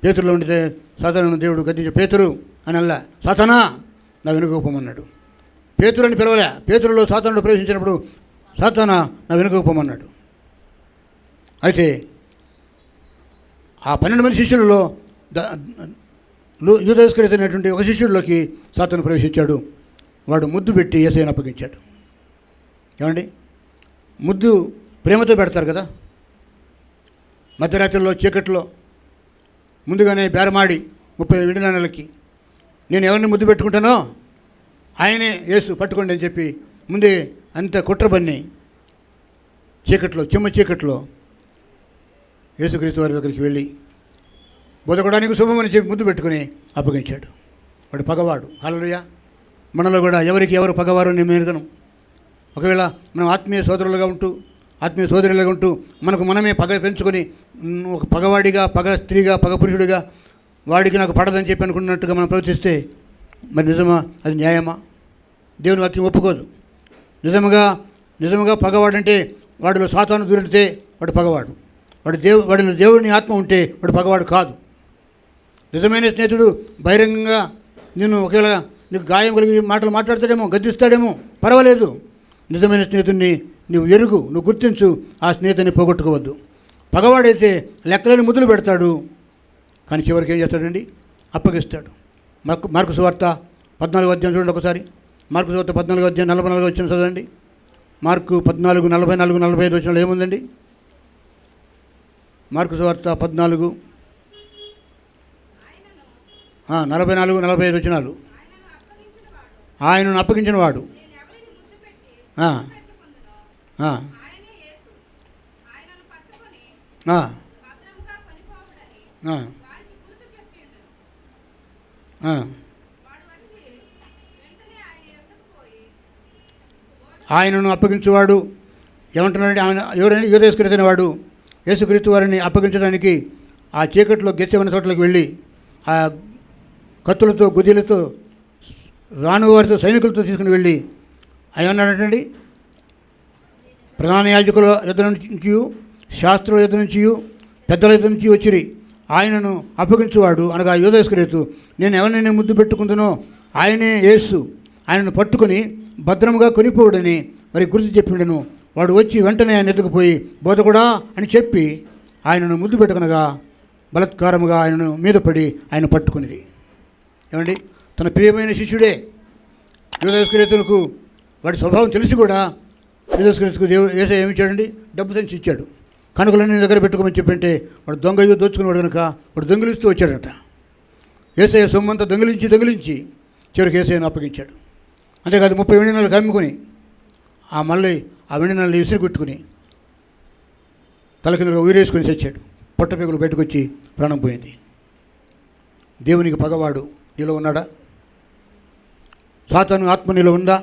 పేతురులో ఉండితే సాతాను దేవుడు గద్దించాడు. పేతురు అని అల్లా, సాతానా నా వెనుకపోమన్నాడు. పేతురు అని పిలవలే. పేతురులో సాతానుడు ప్రవేశించినప్పుడు సాతానా నా వెనుకపోమన్నాడు. అయితే ఆ 12 మంది శిష్యులలో యూదాస్కరీయోతు అనేటువంటి ఒక శిష్యుడిలోకి సాతాను ప్రవేశించాడు. వాడు ముద్దు పెట్టి యేసయ్యను అప్పగించాడు. ఏమండి, ముద్దు ప్రేమతో పెడతారు కదా. మధ్యరాత్రిలో చీకట్లో ముందుగానే బేరమాడి 30 వెండి నాణేలకి నేను ఎవరిని ముద్దు పెట్టుకుంటానో ఆయనే యేసు, పట్టుకోండి అని చెప్పి ముందే అంత కుట్రబన్ని చిమ్మ చీకట్లో యేసుక్రీస్తు వారి దగ్గరికి వెళ్ళి బోధకోడానికి శుభమని చెప్పి ముద్దు పెట్టుకుని అప్పగించాడు. వాడు పగవాడు. హల్లెలూయా. మనలో కూడా ఎవరు పగవారు నేను మెరుగను. ఒకవేళ మనం ఆత్మీయ సోదరులుగా ఉంటూ, ఆత్మీయ సోదరులుగా ఉంటూ మనకు మనమే పగ పెంచుకొని ఒక పగవాడిగా, పగ స్త్రీగా, పగ పురుషుడిగా వాడికి నాకు పడదని చెప్పి అనుకున్నట్టుగా మనం ప్రవర్తిస్తే మరి నిజమా? అది న్యాయమా? దేవుని వాక్యం ఒప్పుకోదు. నిజముగా పగవాడంటే వాడిలో సాతాను దూరితే వాడు పగవాడు. వాడిలో దేవుని ఆత్మ ఉంటే వాడు పగవాడు కాదు. నిజమైన స్నేహితుడు బహిరంగంగా ఒకవేళ నీకు గాయం కలిగి మాటలు మాట్లాడతాడేమో, గద్దిస్తాడేమో, పర్వాలేదు. నిజమైన స్నేహితుడిని నువ్వు గుర్తించు. ఆ స్నేహితుడిని పోగొట్టుకోవద్దు. పగవాడైతే లెక్కలేని ముద్దులు పెడతాడు, కానీ చివరికి ఏం చేస్తాడండి? అప్పగిస్తాడు. మార్కు సువార్త 14వ అధ్యాయం చూడండి ఒకసారి. మార్కు సువార్త 14వ అధ్యాయం 44 వచ్చిన చదవండి. మార్కు 14, 44, 45 వచ్చిన ఏముందండి? మార్కు సువార్త 14 44, 45 వచ్చినాలు. ఆయనను అప్పగించిన వాడు ఆయనను అప్పగించేవాడు ఏమంటున్నాడంటే ఆయన ఎవరైనా యూదేసుకుని వాడు యేసుక్రీస్తు వారిని అప్పగించడానికి ఆ చీకట్లో గెత్సేమనే తోటలోకి వెళ్ళి ఆ కత్తులతో గుదిలతో రాణువారితో సైనికులతో తీసుకుని వెళ్ళి ఆయన అన్నాడంటండి, ప్రధాన యాజకుల యుద్ధ నుంచి, శాస్త్రుల యుద్ధ నుంచి, పెద్దల యుద్ధ నుంచి వచ్చిరి ఆయనను అప్పగించేవాడు అనగా యూదేసుక్రీస్తు నేను ఎవరినైనా ముద్దు పెట్టుకుందునో ఆయనే యేసు, ఆయనను పట్టుకుని భద్రముగా కొనిపోవుడని మరి గుర్తు చెప్పిండను. వాడు వచ్చి వెంటనే ఆయన ఎత్తుకుపోయి బోధకుడా అని చెప్పి ఆయనను ముద్దు పెట్టుకునగా బలత్కారముగా ఆయనను మీద పడి ఆయన పట్టుకునిది. ఏమండి, తన ప్రియమైన శిష్యుడే యూదేసుక్రీస్తుకు వాడి స్వభావం తెలిసి కూడా యూదేసుక్రీస్తుకు యేసయ్య ఏమి ఇచ్చాడండి? డబ్బు సంచి ఇచ్చాడు. కనుకలన్నీ దగ్గర పెట్టుకోమని చెప్పంటే వాడు దొంగయ్యో దోచుకునేవాడు కనుక వాడు దొంగిలిస్తూ వచ్చాడట. యేసయ్య సొమ్మంతా దొంగిలించి చివరికి యేసయ్యను అప్పగించాడు. అంతేకాదు 30 వెండి నెలలు కమ్ముకొని మళ్ళీ ఆ వెండి నెలలు విసిరి కొట్టుకుని తల కిందగా ఊరేసుకొని చచ్చాడు. పొట్టపేగులు బయటకు వచ్చి ప్రాణం పోయింది. దేవునికి పగవాడు నీలో ఉన్నాడా? సాతాను ఆత్మ నీలో ఉందా?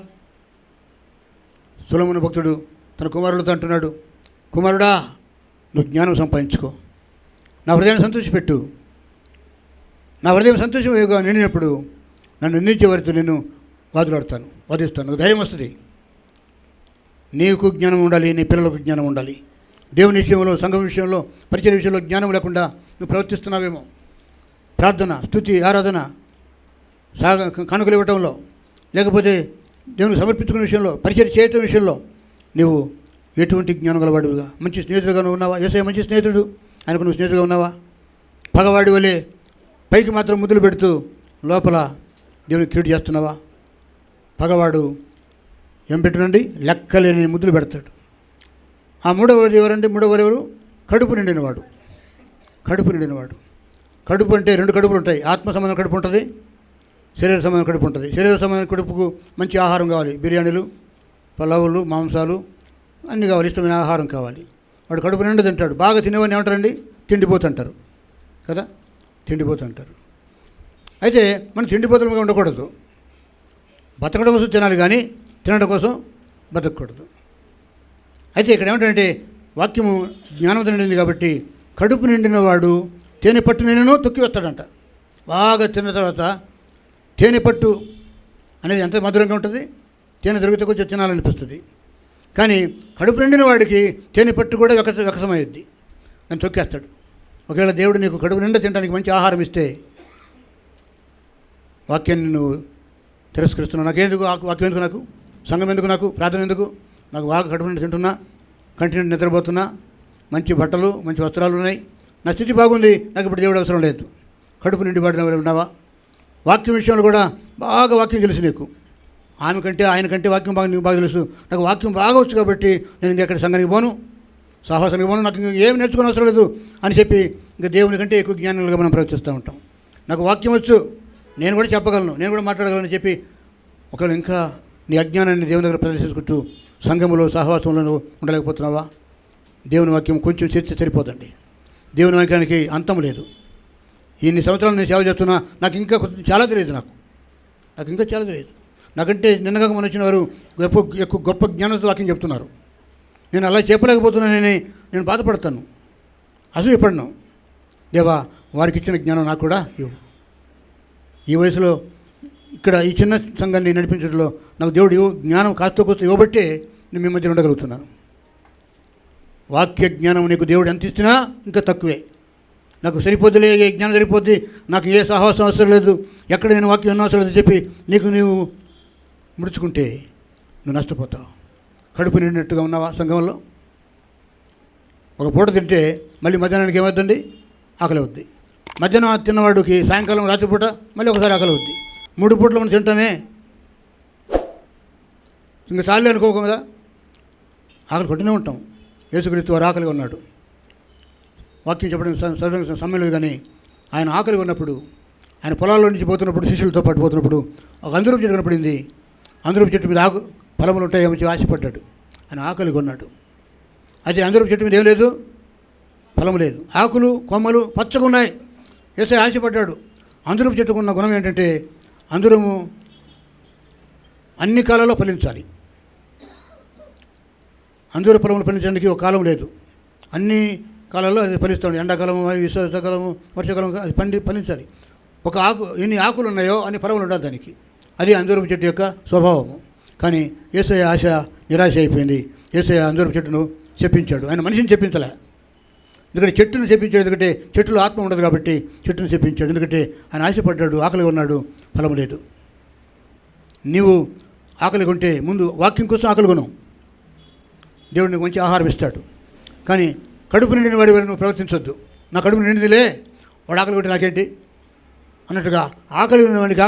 సొలొమోను భక్తుడు తన కుమారులతో అంటున్నాడు, కుమారుడా నువ్వు జ్ఞానం సంపాదించుకో, నా హృదయాన్ని సంతోషపెట్టు, నా హృదయం సంతోషంగా నిండినప్పుడు నన్ను నిందించే వారితో నేను వాదిస్తాను, నాకు ధైర్యం వస్తుంది. నీకు జ్ఞానం ఉండాలి, నీ పిల్లలకు జ్ఞానం ఉండాలి. దేవుని విషయంలో, సంఘం విషయంలో, పరిచయ విషయంలో జ్ఞానం లేకుండా నువ్వు ప్రవర్తిస్తున్నావేమో. ప్రార్థన, స్తుతి, ఆరాధన, కానుకలు ఇవ్వటంలో, లేకపోతే దేవునికి సమర్పించుకునే విషయంలో, పరిచయం చేయటం విషయంలో నువ్వు ఎటువంటి జ్ఞానం గలవాడివిగా, మంచి స్నేహితుడుగా ఉన్నావా? యేసయ్య మంచి స్నేహితుడు, ఆయనకు నువ్వు స్నేహితుడుగా ఉన్నావా? పగవాడి వలె పైకి మాత్రం ముద్దులు పెడుతూ లోపల దేవునికి కీడు చేస్తున్నావా? పగవాడు ఏం పెట్టునండి? లెక్కలేని ముద్దులు పెడతాడు. ఆ మూడవది ఎవరండి? మూడవది ఎవరు? కడుపు నిండినవాడు. కడుపు అంటే 2 కడుపులు ఉంటాయి. ఆత్మ సంబంధం కడుపు ఉంటుంది, శరీర సంబంధం కడుపు ఉంటుంది. శరీర సంబంధం కడుపుకు మంచి ఆహారం కావాలి, బిర్యానీలు, పలావులు, మాంసాలు అన్నీ కావాలి, ఇష్టమైన ఆహారం కావాలి. వాడు కడుపు నిండా తింటాడు. బాగా తినేవాడిని ఏమంటారండి? తిండిపోతుంటారు కదా, తిండిపోతుంటారు. అయితే మనం తిండిపోతులుగా ఉండకూడదు. బతకడం కోసం తినాలి కానీ తినడం కోసం బతకూడదు. అయితే ఇక్కడ ఏమిటంటే వాక్యము జ్ఞానంతో నిండింది కాబట్టి కడుపు నిండిన వాడు తేనె పట్టు నేను తొక్కి వస్తాడంట. బాగా తిన్న తర్వాత తేనె పట్టు అనేది ఎంత మధురంగా ఉంటుంది, తేనె దొరికితే కొంచెం తినాలనిపిస్తుంది. కానీ కడుపు నిండిన వాడికి తేనె పట్టు కూడా వికసమయ్యుద్ది, అని తొక్కేస్తాడు. ఒకవేళ దేవుడు నీకు కడుపు నిండా తినడానికి మంచి ఆహారం ఇస్తే వాక్యాన్ని నువ్వు తిరస్కరిస్తున్నావు. నాకేందుకు వాక్యం ఎందుకు, నాకు సంఘం ఎందుకు, నాకు ప్రార్థన ఎందుకు, నాకు బాగా కడుపు నిండి తింటున్నా, కంటి నిండి నిద్రపోతున్నా, మంచి బట్టలు మంచి వస్త్రాలు ఉన్నాయి, నా స్థితి బాగుంది, నాకు ఇప్పుడు దేవుడు అవసరం లేదు. కడుపు నిండి పడిన ఉన్నావా? వాక్యం విషయంలో కూడా బాగా వాక్యం తెలుసు నీకు, ఆయన కంటే వాక్యం నీకు బాగా తెలుసు. నాకు వాక్యం బాగా వచ్చు కాబట్టి నేను ఇంకెక్కడ సంఘానికి పోను, సాహసానికి పోను, నాకు ఇంకా ఏం నేర్చుకుని అవసరం లేదు అని చెప్పి ఇంకా దేవుని కంటే ఎక్కువ జ్ఞానులుగా మనం ప్రవర్తిస్తూ ఉంటాం. నాకు వాక్యం వచ్చు, నేను కూడా చెప్పగలను, నేను కూడా మాట్లాడగలను అని చెప్పి ఒకవేళ ఇంకా నీ అజ్ఞానాన్ని దేవుని దగ్గర ప్రదర్శించుకుంటూ సంఘములో సహవాసంలో ఉండలేకపోతున్నావా? దేవుని వాక్యం కొంచెం చర్చ సరిపోదండి. దేవుని వాక్యానికి అంతం లేదు. ఇన్ని సంవత్సరాలు నేను సేవ చేస్తున్నా, నాకు ఇంకా చాలా తెలియదు, నాకు ఇంకా చాలా తెలియదు. నాకంటే నిన్నగా మన వచ్చిన వారు ఎక్కువ గొప్ప జ్ఞానంతో వాక్యం చెప్తున్నారు. నేను అలా చెప్పలేకపోతున్నానని నేను బాధపడతాను, అసూయపడను. దేవా, వారికి ఇచ్చిన జ్ఞానం నాకు కూడా ఇవ్వు. ఈ వయసులో ఇక్కడ ఈ చిన్న సంఘాన్ని నడిపించడంలో నాకు దేవుడు జ్ఞానం కాస్త కోస్త ఇవ్వబట్టే నేను మీ మధ్య ఉండగలుగుతున్నాను. వాక్య జ్ఞానం నీకు దేవుడు ఎంత ఇచ్చినా ఇంకా తక్కువే. నాకు సరిపోద్దులే, ఏ జ్ఞానం సరిపోద్ది, నాకు ఏ సాహసం అవసరం లేదు, ఎక్కడ నేను వాక్యం ఎన్నో అవసరం లేదు చెప్పి నీవు ముడుచుకుంటే నువ్వు నష్టపోతావు. కడుపు నిండినట్టుగా ఉన్నావా? సంఘంలో ఒక పూట తింటే మళ్ళీ మధ్యాహ్నానికి ఏమవుతుంది? ఆకలి అవుద్ది. మధ్యాహ్నం తిన్నవాడికి సాయంకాలం రాత్రిపూట మళ్ళీ ఒకసారి ఆకలి అవుద్ది. 3 పూటలు మనం తింటామే, ఇంకా చాలే అనుకోక కదా, ఆకలి కొట్టినే ఉంటాం. యేసుక్రీస్తు వారు ఆకలిగా ఉన్నాడు. వాక్యం చెప్పడం సమయంలో కానీ ఆయన ఆకలిగా ఉన్నప్పుడు, ఆయన పొలాల్లో నుంచి పోతున్నప్పుడు, శిష్యులతో పాటు పోతున్నప్పుడు ఒక అంజూరపు చెట్టు కనపడింది. అంజూరపు చెట్టు మీద ఫలములు ఉంటాయేమో ఆశపడ్డాడు. ఆయన ఆకలిగా ఉన్నాడు. అయితే అంజూరపు చెట్టు మీద ఏం లేదు, ఫలము లేదు, ఆకులు కొమ్మలు పచ్చగా ఉన్నాయి. యేసయ్య ఆశపడ్డాడు. అంజూరపు చెట్టుకున్న గుణం ఏంటంటే అంజూరము అన్ని కాలాల్లో ఫలించాలి. అంజూర పొలములు పండించడానికి ఒక కాలం లేదు. అన్ని కాలాల్లో అది ఫలిస్తుంది. ఎండాకాలము, వర్షాకాలము, అది పండించాలి. ఒక ఆకు ఎన్ని ఆకులు ఉన్నాయో అన్ని ఫలములు ఉండాలి దానికి. అది అంజూరపు చెట్టు యొక్క స్వభావము. కానీ యేసయ్య ఆశ నిరాశ అయిపోయింది. యేసయ్య అంజూరపు చెట్టును చెప్పించాడు. ఆయన మనిషిని చెప్పించలే. ఎందుకంటే చెట్టును చెప్పించాడు. ఎందుకంటే చెట్టులో ఆత్మ ఉండదు కాబట్టి చెట్టును చెప్పించాడు. ఎందుకంటే ఆయన ఆశపడ్డాడు, ఆకలిగా ఉన్నాడు, ఫలం లేదు. నీవు ఆకలిగా ఉంటే ముందు వాక్యం కోసం ఆకలి కొను. దేవుడు నీకు మంచి ఆహారం ఇస్తాడు. కానీ కడుపు నిండిన వాడి వల్ల నువ్వు ప్రవర్తించొద్దు. నా కడుపు నిండిందిలే, వాడు ఆకలి కొట్టి నాకేంటి అన్నట్టుగా ఆకలి ఉన్నవాడికి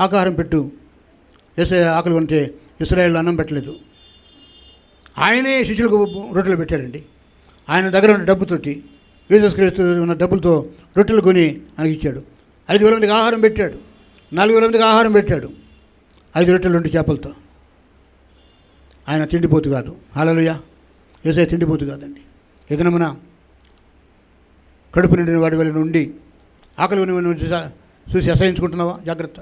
ఆహారం పెట్టు. యేసయ్య ఆకలి కొంటే ఇశ్రాయేలు అన్నం పెట్టలేదు. ఆయనే శిష్యులకు రొట్టెలు పెట్టాడండి. ఆయన దగ్గర ఉన్న డబ్బుతోటి, యేసు క్రీస్తు ఉన్న డబ్బులతో రొట్టెలు కొని ఆయనకి ఇచ్చాడు. 5,000 మందికి ఆహారం పెట్టాడు. 4,000 మందికి ఆహారం పెట్టాడు. 5 రొట్టెలు 2 చేపలతో. ఆయన తిండిపోతు కాదు. హల్లెలూయా. యేసయ్య తిండిపోతు కాదండి. ఎగనమున కడుపు నిండిన వాడి వల్ల నుండి ఆకలి ఉన్న చూసి అసహించుకుంటున్నావా? జాగ్రత్త.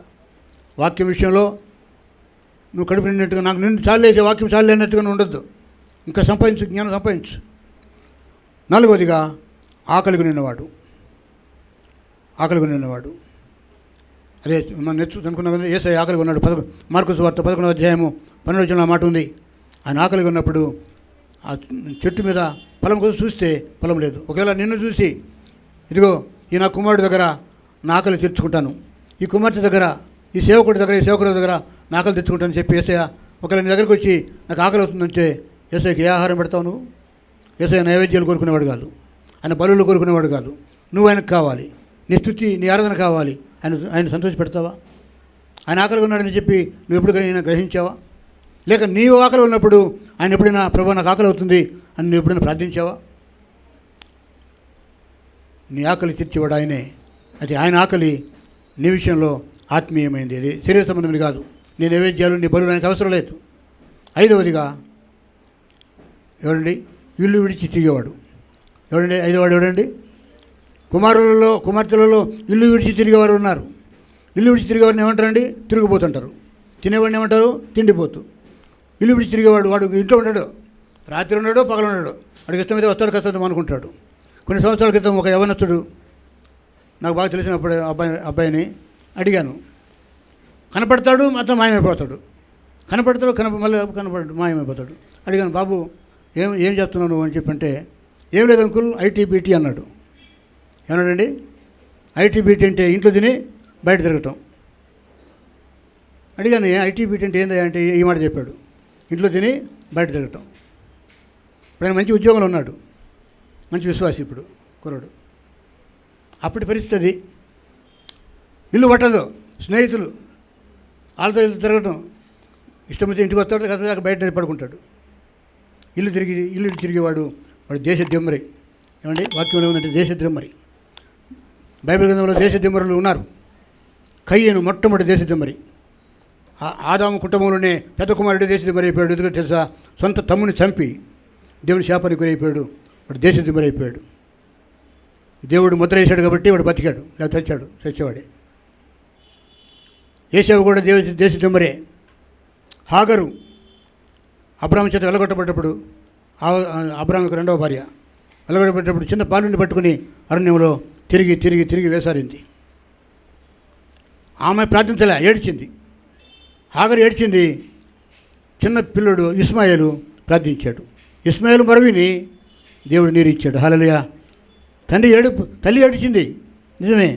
వాక్యం విషయంలో నువ్వు కడుపు నిండినట్టుగా నాకు నిండి చాలేసే వాక్యం చాలేనట్టుగా ఉండొద్దు. ఇంకా సంపాదించు, జ్ఞానం సంపాదించు. 4వదిగా ఆకలిగా నిన్నవాడు. అదే మనం అనుకున్నాం కదా, యేసయ్య ఆకలిగా ఉన్నాడు. మార్కు సువార్త 11వ అధ్యాయము 12వ మాట ఉంది. ఆయన ఆకలిగా ఉన్నప్పుడు ఆ చెట్టు మీద ఫలం కోసం చూస్తే ఫలం లేదు. ఒకవేళ నిన్ను చూసి, ఇదిగో ఈ నా కుమారుడి దగ్గర నా ఆకలి తీర్చుకుంటాను, ఈ కుమార్తె దగ్గర, ఈ సేవకుడి దగ్గర నా ఆకలి తెచ్చుకుంటానని చెప్పి యేసయ్య ఒకవేళ నీ దగ్గరికి వచ్చి నాకు ఆకలి అవుతుందంటే యేసయ్యకి ఏ ఆహారం పెడతావు నువ్వు? యేసయ్య నైవేద్యాలు కోరుకునేవాడు కాదు. ఆయన బలులు కోరుకునేవాడు కాదు. నువ్వు ఆయనకు కావాలి. నీ స్తుతి, నీ ఆరాధన కావాలి. ఆయన సంతోష పెడతావా? ఆయన ఆకలిగా ఉన్నాడని చెప్పి నువ్వు ఎప్పుడైనా గ్రహించావా? లేక నీవు ఆకలి ఉన్నప్పుడు ఆయన ఎప్పుడైనా ప్రభు నాకు ఆకలి అవుతుంది అని నువ్వు ఎప్పుడైనా ప్రార్థించావా? నీ ఆకలి తీర్చేవాడు ఆయనే. అయితే ఆయన ఆకలి నీ విషయంలో ఆత్మీయమైంది. అది శరీర సంబంధమైనది కాదు. నీ నైవేద్యాలు, నీ బలులు ఆయనకు అవసరం లేదు. 5వదిగా ఎవరండి? ఇల్లు విడిచి తిరిగేవాడు. ఎవడండి 5వాడు? ఎవడండి? కుమార్తెలలో ఇల్లు విడిచి తిరిగేవారు ఉన్నారు. ఇల్లు విడిచి తిరిగేవాడిని ఏమంటారండి? తిరిగిపోతుంటారు. తినేవాడిని ఏమంటారు? తిండిపోతూ. ఇల్లు విడిచి తిరిగేవాడు, వాడు ఇంట్లో ఉన్నాడు, రాత్రి ఉన్నాడు, పగలు ఉన్నాడు, వాడికి ఇష్టమైతే వస్తాడు, కష్టం అనుకుంటాడు. కొన్ని సంవత్సరాల క్రితం ఒక యవనస్తుడు, నాకు బాగా తెలిసినప్పుడు అబ్బాయిని అడిగాను. కనపడతాడు, మాత్రం మాయమైపోతాడు. మళ్ళీ కనపడతాడు, మాయమైపోతాడు. అడిగాను, బాబు ఏం చేస్తున్నావు నువ్వు అని చెప్పంటే, ఏం లేదు అంకుల్, ఐటీబీటీ అన్నాడు. ఏమన్నాడండి? ఐటీబీటీ అంటే ఇంట్లో తిని బయట తిరగటం. అడిగాను, ఐటీబీటీ అంటే ఏందా అంటే ఈ మాట చెప్పాడు, ఇంట్లో తిని బయట తిరగటం. ఇప్పుడు ఆయన మంచి ఉద్యోగంలో ఉన్నాడు, మంచి విశ్వాసి ఇప్పుడు కుర్రాడు. అప్పటి పరిస్థితి అది. ఇల్లు పట్టదు, స్నేహితులు వాళ్ళతో ఇల్లు తిరగటం, ఇష్టమైతే ఇంటికి వస్తాడు, కథ బయట పడుకుంటాడు. ఇల్లు తిరిగేవాడు వాడు దేశద్రమ్మరి. ఏమండి వాక్యంలో ఏముందంటే దేశద్రమ్మరి. బైబిల్ గ్రంథంలో దేశద్రమ్మరులు ఉన్నారు. కయ్యను మొట్టమొదటి దేశద్రమ్మరి. ఆదాము కుటుంబంలోనే పెద్ద కుమారుడు దేశద్రమ్మరి అయిపోయాడు. ఎందుకంటే తెలుసా, సొంత తమ్ముని చంపి దేవుని శాపానికి గురైపోయాడు. వాడు దేశద్రమ్మరి అయిపోయాడు. దేవుడు ముద్ర వేశాడు కాబట్టి వాడు బతికాడు, లేదా చచ్చేవాడే. ఏశావు కూడా దేశద్రమ్మరే. హాగరు అబ్రాహాము చేత వెళ్ళగొట్టబడ్డప్పుడు, అబ్రాహాముకు 2వ భార్య వెళ్ళగొట్టబడ్డప్పుడు చిన్న బాలుని పట్టుకుని అరణ్యంలో తిరిగి వేసారింది. ఆమె ప్రార్థించలే, ఏడ్చింది. హాగరు ఏడ్చింది. చిన్న పిల్లడు ఇస్మాయేలు ప్రార్థించాడు. ఇస్మాయేలు మరవిని దేవుడు నీరు ఇచ్చాడు. హల్లెలూయా. తల్లి ఏడిచింది, నిజమే,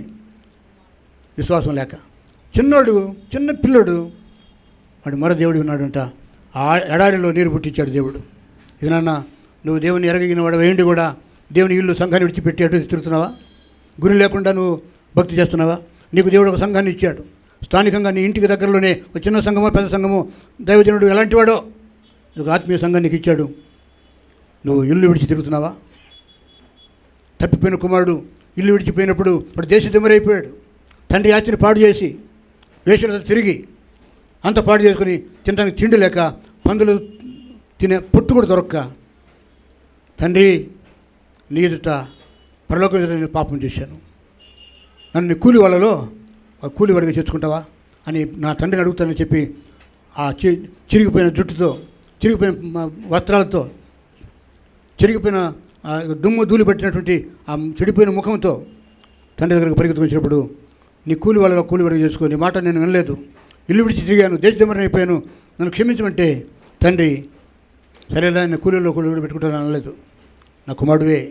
విశ్వాసం లేక. చిన్న పిల్లడు వాడు మరో దేవుడు ఉన్నాడంట. ఆ ఎడారిలో నీరు పుట్టించాడు దేవుడు. ఇది నాన్న, నువ్వు దేవుని ఎరగిన వాడు ఏంటి కూడా దేవుని ఇల్లు సంఘాన్ని విడిచిపెట్టి అటు తిరుగుతున్నావా? గురి లేకుండా నువ్వు భక్తి చేస్తున్నావా? నీకు దేవుడు ఒక సంఘాన్ని ఇచ్చాడు. స్థానికంగా నీ ఇంటికి దగ్గరలోనే ఒక చిన్న సంఘమో పెద్ద సంఘమో, దైవజనుడు ఎలాంటి వాడో ఒక ఆత్మీయ సంఘాన్ని నీకు ఇచ్చాడు. నువ్వు ఇల్లు విడిచి తిరుగుతున్నావా? తప్పిపోయిన కుమారుడు ఇల్లు విడిచిపోయినప్పుడు వాడు దేశదిమ్మరైపోయాడు. తండ్రి ఆస్తిని పాడు చేసి వేషలతో తిరిగి అంత పాడు చేసుకుని తినడానికి తిండి లేక, పందులు తినే పొట్టు కూడా దొరక్క, తండ్రి నీ ఎదుట పరలోకం ఎదుట నేను పాపం చేశాను, నన్ను నీ కూలివాడిగా చేర్చుకుంటావా అని నా తండ్రిని అడుగుతానని చెప్పి ఆ చిరిగిపోయిన జుట్టుతో, చిరిగిపోయిన వస్త్రాలతో చెరిగిపోయిన దుమ్ము ధూళి పట్టినటువంటి ఆ చెడిపోయిన ముఖంతో తండ్రి దగ్గరకు పరిగెత్తుకు వచ్చినప్పుడు, నీ కూలి వాళ్ళలో కూలి వరకు చేసుకో, నీ మాట నేను వినలేదు, ఇల్లు విడిచి తిరిగాను, దేశదమరణ అయిపోయాను, నన్ను క్షమించమంటే తండ్రి సరేలా నేను కూలీలో కూలి పెట్టుకుంటాను అనలేదు. నా కుమారుడువే.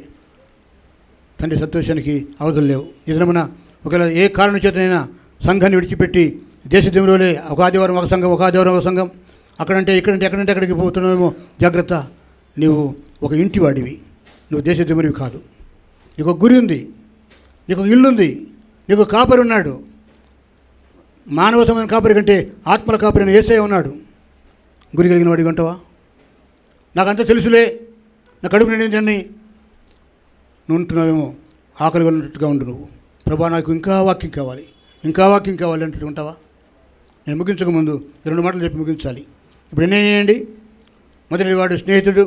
తండ్రి సంతోషానికి అవధులు లేవు. ఈ దినమున ఒకవేళ ఏ కారణం చేతనైనా సంఘాన్ని విడిచిపెట్టి దేశదేశంలోనే ఒక ఆదివారం ఒక సంఘం, ఒక ఆదివారం ఒక సంఘం, అక్కడంటే ఇక్కడంటే ఎక్కడంటే ఎక్కడికి పోతున్నావేమో జాగ్రత్త. నీవు ఒక ఇంటి వాడివి, నువ్వు దేశదేశమనివి కాదు. నీకు ఒక గురి ఉంది, నీకు ఒక ఇల్లు ఉంది, నీకు కాపరి ఉన్నాడు. మానవ సమాన కాపరి కంటే ఆత్మల కాపరి అని యేసయ్య ఉన్నాడు. గురి కలిగిన వాడికి ఉంటావా? నాకంతా తెలుసులే, నా కడుపు నిండిందని నువ్వు ఉంటున్నావేమో. ఆకలిగా ఉన్నట్టుగా ఉండు నువ్వు. ప్రభా నాకు ఇంకా వాక్యం కావాలి, ఇంకా వాక్యం కావాలి అంటూ ఉంటావా? నేను ముగించక ముందు 2 మాటలు చెప్పి ముగించాలి. ఇప్పుడు ఎన్ని చేయండి? మొదటివాడు స్నేహితుడు,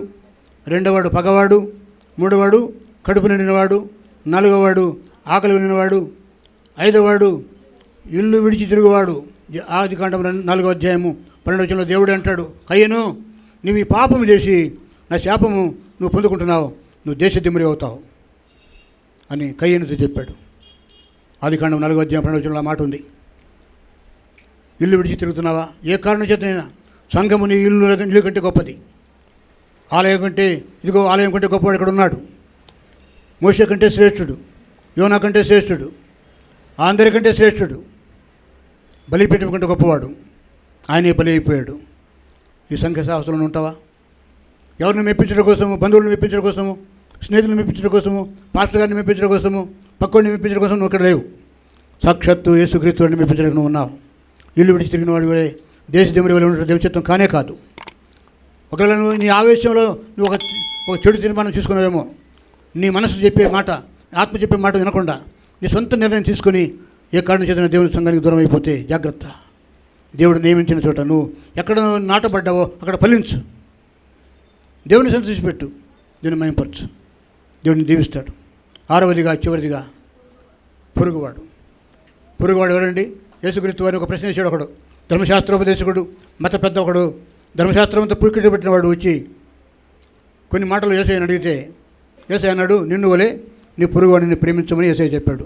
రెండవవాడు పగవాడు, మూడవవాడు కడుపు నిండినవాడు, నాలుగవవాడు ఆకలి నిండినవాడు, ఐదవవాడు ఇల్లు విడిచి తిరుగువాడు. ఆదికాండం 4వ అధ్యాయము 12వ వచనంలో దేవుడు అంటాడు, కయ్యను నువ్వు ఈ పాపము చేసి నా శాపము నువ్వు పొందుకుంటున్నావు, నువ్వు దేశదిమ్మరి అవుతావు అని కయ్యనుతో చెప్పాడు. ఆదికాండం 4వ అధ్యాయం 12వ వచనంలో ఆ మాట ఉంది. ఇల్లు విడిచి తిరుగుతున్నావా? ఏ కారణం చేతనైనా సంఘము నీ ఇల్లు కంటే గొప్పది. ఆలయం కంటే, ఇదిగో ఆలయం కంటే గొప్పవాడు ఇక్కడ ఉన్నాడు. మోషే కంటే శ్రేష్ఠుడు, యోనా కంటే శ్రేష్ఠుడు, అందరికంటే శ్రేష్ఠుడు, బలిపీఠం కంటే గొప్పవాడు. ఆయనే బలి అయిపోయాడు. ఈ సంఘ సాహసంలో ఉంటావా? ఎవరిని మెప్పించడం కోసము, బంధువులను మెప్పించడం కోసము, స్నేహితులను మెప్పించడం కోసము, పాస్టర్ గారిని మెప్పించడం కోసము, పక్కోడిని మెప్పించడం కోసం నువ్వు ఇక్కడ లేవు. సాక్షాత్తు యేసుక్రీస్తుని మెప్పించడానికి నువ్వు ఉన్నావు. ఇల్లు విడిచి తిరిగిన వాడి వలె దేశదేవుడి వలె ఉండే దేవచిత్తం కానే కాదు. ఒకవేళ నువ్వు నీ ఆవేశంలో నువ్వు ఒక చెడు తీర్మానం తీసుకున్నావేమో, నీ మనసు చెప్పే మాట, ఆత్మ చెప్పే మాట వినకుండా నీ సొంత నిర్ణయం తీసుకొని ఏ కారణం చేత దేవుని సంఘానికి దూరం అయిపోతే జాగ్రత్త. దేవుడు నియమించిన చోట నువ్వు ఎక్కడ నాటబడ్డావో అక్కడ ఫలించు. దేవుని సంతోషపెట్టు, దేవుని మయంపరచు, దేవుడిని దీవిస్తాడు. 6వదిగా చివరిదిగా పొరుగువాడు. పొరుగువాడు ఎవరండి? యేసుక్రీస్తు వారిని ఒక ప్రశ్న వేసాడు ఒకడు, ధర్మశాస్త్రోపదేశకుడు, మత పెద్ద ఒకడు, ధర్మశాస్త్రంతో పూకిటి పెట్టినవాడు వచ్చి కొన్ని మాటలు యేసయ్యని అడిగితే యేసయ్య అన్నాడు, నిన్ను వలే నీ పొరుగువాడిని ప్రేమించమని యేసయ్య చెప్పాడు.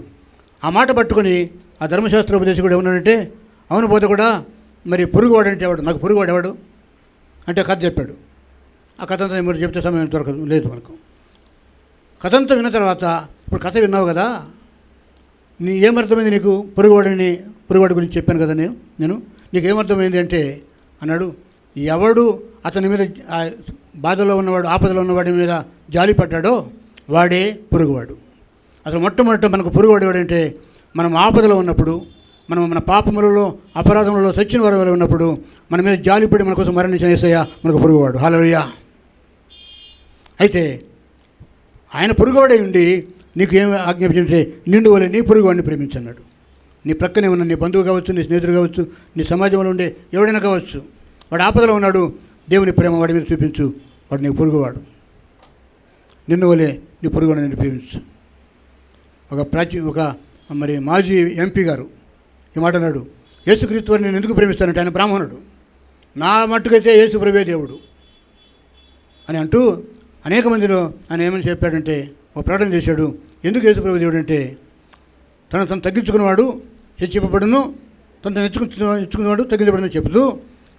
ఆ మాట పట్టుకొని ఆ ధర్మశాస్త్రోపదేశకుడు ఏమన్నాడంటే, అవును పోతే కూడా మరి పొరుగువాడు అంటే ఎవడు, నాకు పొరుగువాడు ఎవడు అంటే కథ చెప్పాడు. ఆ కథ అంతా మీరు చెప్తే సమయం దొరకదు, లేదు మనకు. కథ అంతా విన్న తర్వాత, ఇప్పుడు కథ విన్నావు కదా, నీ ఏమర్థమైంది నీకు? పొరుగువాడి గురించి చెప్పాను కదా నేను నీకు ఏమర్థమైంది అంటే అన్నాడు, ఎవడు అతని మీద బాధలో ఉన్నవాడు, ఆపదలో ఉన్నవాడి మీద జాలి పడ్డాడో వాడే పొరుగువాడు. అసలు మొట్టమొదట మనకు పొరుగువాడు ఎవడంటే, మనం ఆపదలో ఉన్నప్పుడు, మనం మన పాపములలో అపరాధములలో సచ్చిన వారి ఉన్నప్పుడు మన మీద జాలిపడి మన కోసం మరణించిన యేసయ్య మనకు పొరుగువాడు. హల్లెలూయా. అయితే ఆయన పొరుగువాడే ఉండి నీకు ఏమి ఆజ్ఞాపించే, నిండు వలె నీ పొరుగువాడిని ప్రేమించన్నాడు. నీ ప్రక్కనే ఉన్న నీ బంధువు కావచ్చు, నీ స్నేహితుడు కావచ్చు, నీ సమాజంలో ఉండే ఎవడైనా కావచ్చు, వాడు ఆపదలో ఉన్నాడు, దేవుని ప్రేమ వాడి మీద చూపించు, వాడు నీకు పొరుగువాడు. నిన్ను వలె నీ పొరుగువాడిని నేను ప్రేమించు. ఒక మాజీ ఎంపీ గారు ఈ మాట అన్నాడు, యేసుక్రీస్తు వారిని నేను ఎందుకు ప్రేమిస్తానంటే ఆయన బ్రాహ్మణుడు, నా మట్టుకైతే యేసు ప్రభువే దేవుడు అని అంటూ అనేక మందిలో ఆయన ఏమని చెప్పాడంటే, ఒక ప్రకటన చేశాడు. ఎందుకు యేసు ప్రభు దేవుడు అంటే, తను తగ్గించుకున్నవాడు హెచ్చింపబడును, తను హెచ్చుకున్నవాడు తగ్గించబడును చెబుతూ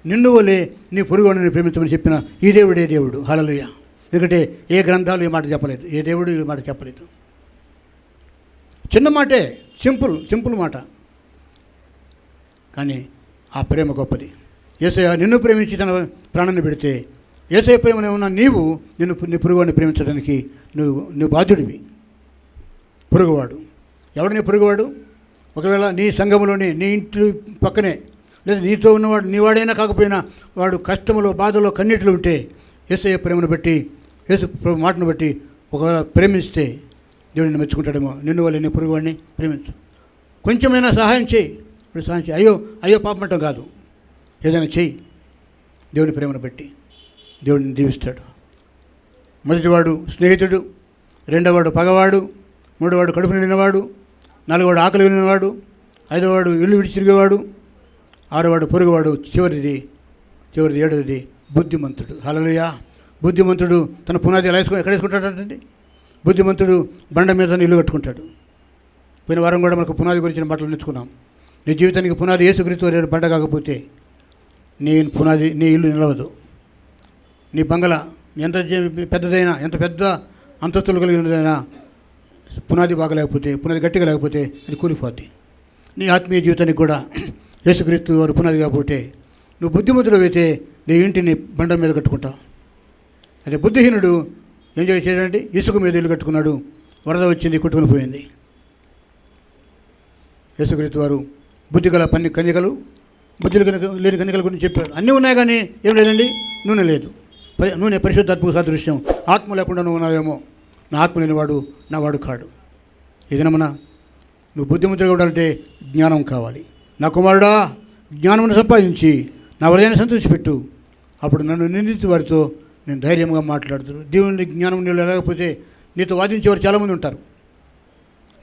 నిన్ను వలే నీ పొరుగువాడిని ప్రేమించమని చెప్పిన ఈ దేవుడే దేవుడు. హల్లెలూయా. ఎందుకంటే ఏ గ్రంథాలు ఈ మాట చెప్పలేదు, ఏ దేవుడు ఈ మాట చెప్పలేదు. చిన్న మాటే, సింపుల్ మాట, కానీ ఆ ప్రేమ గొప్పది. యేసయ్య నిన్ను ప్రేమించి తన ప్రాణాన్ని పెడితే, యేసయ్య ప్రేమలో ఉన్న నీ పొరుగువాడిని ప్రేమించడానికి నువ్వు బాధ్యుడివి. పొరుగువాడు ఎవడు? నీ పొరుగువాడు ఒకవేళ నీ సంఘములోని, నీ ఇంటి పక్కనే, లేదా నీతో ఉన్నవాడు, నీవాడైనా కాకపోయినా వాడు కష్టములో, బాధలో, కన్నీటిలో ఉంటే యేసయ్య ప్రేమను బట్టి, యేసు మాటను బట్టి ఒకవేళ ప్రేమిస్తే దేవుడిని మెచ్చుకుంటాడేమో. నిన్ను వల్ల నీ పొరుగువాడిని ప్రేమించు. కొంచెమైనా సహాయం చేయి. ఇప్పుడు సహాయం చేయి, అయ్యో పాపమంటాం కాదు, ఏదైనా చెయ్యి. దేవుని ప్రేమను బట్టి దేవుడిని దీవిస్తాడు. మొదటివాడు స్నేహితుడు, రెండవవాడు పగవాడు, మూడవవాడు కడుపు నిండినవాడు, నాలుగవవాడు ఆకలి నిండినవాడు, ఐదవవాడు ఇల్లు విడిచి తిరిగేవాడు, ఆరవవాడు పొరుగువాడు, చివరిది 7వది బుద్ధిమంతుడు. హల్లెలూయా. బుద్ధిమంతుడు తన పునాది ఎక్కడ వేసుకుంటాడండి? బుద్ధిమంతుడు బండ మీద ఇల్లు కట్టుకుంటాడు. పోయిన వారం కూడా మనకు పునాది గురించిన మాటలు నేర్చుకున్నాం. నీ జీవితానికి పునాది యేసుక్రీస్తు బండ కాకపోతే నీ ఇల్లు నిలవదు. నీ బంగళా ఎంత పెద్దదైనా, ఎంత పెద్ద అంతస్తులు కలిగినదైనా పునాది బాగలేకపోతే, పునాది గట్టిగా లేకపోతే అది కూలిపోద్ది. నీ ఆత్మీయ జీవితానికి కూడా యేసుక్రీస్తు వారు పునాది కాకపోతే నువ్వు బుద్ధిమంతుడు అయితే నీ ఇంటిని బండ మీద కట్టుకుంటావు. అదే బుద్ధిహీనుడు ఏం చేశాడంటే ఇసుక మీద ఇల్లు కట్టుకున్నాడు, వరద వచ్చింది, కొట్టుకుని పోయింది. యేసుక్రీస్తు వారు బుద్ధి గల కన్యకలు, బుద్ధులు లేని కన్యకల గురించి చెప్పారు. అన్నీ ఉన్నాయి కానీ ఏం లేదండి, నూనె లేదు. నూనె పరిశుద్ధాత్మక సాదృశ్యం. ఆత్మ లేకుండా నువ్వు ఉన్నావేమో. నా ఆత్మ లేనివాడు నా వాడు కాడు. ఏదైనా నువ్వు బుద్ధిమంతుడు ఉండాలంటే జ్ఞానం కావాలి. నా కుమారుడా, జ్ఞానమును సంపాదించి నా హృదయాన్ని సంతోషపెట్టు, అప్పుడు నన్ను నిందించే వారితో నేను ధైర్యంగా మాట్లాడుతున్నాను. దేవుని జ్ఞానం నీళ్ళు లేకపోతే నీతో వాదించేవారు చాలామంది ఉంటారు.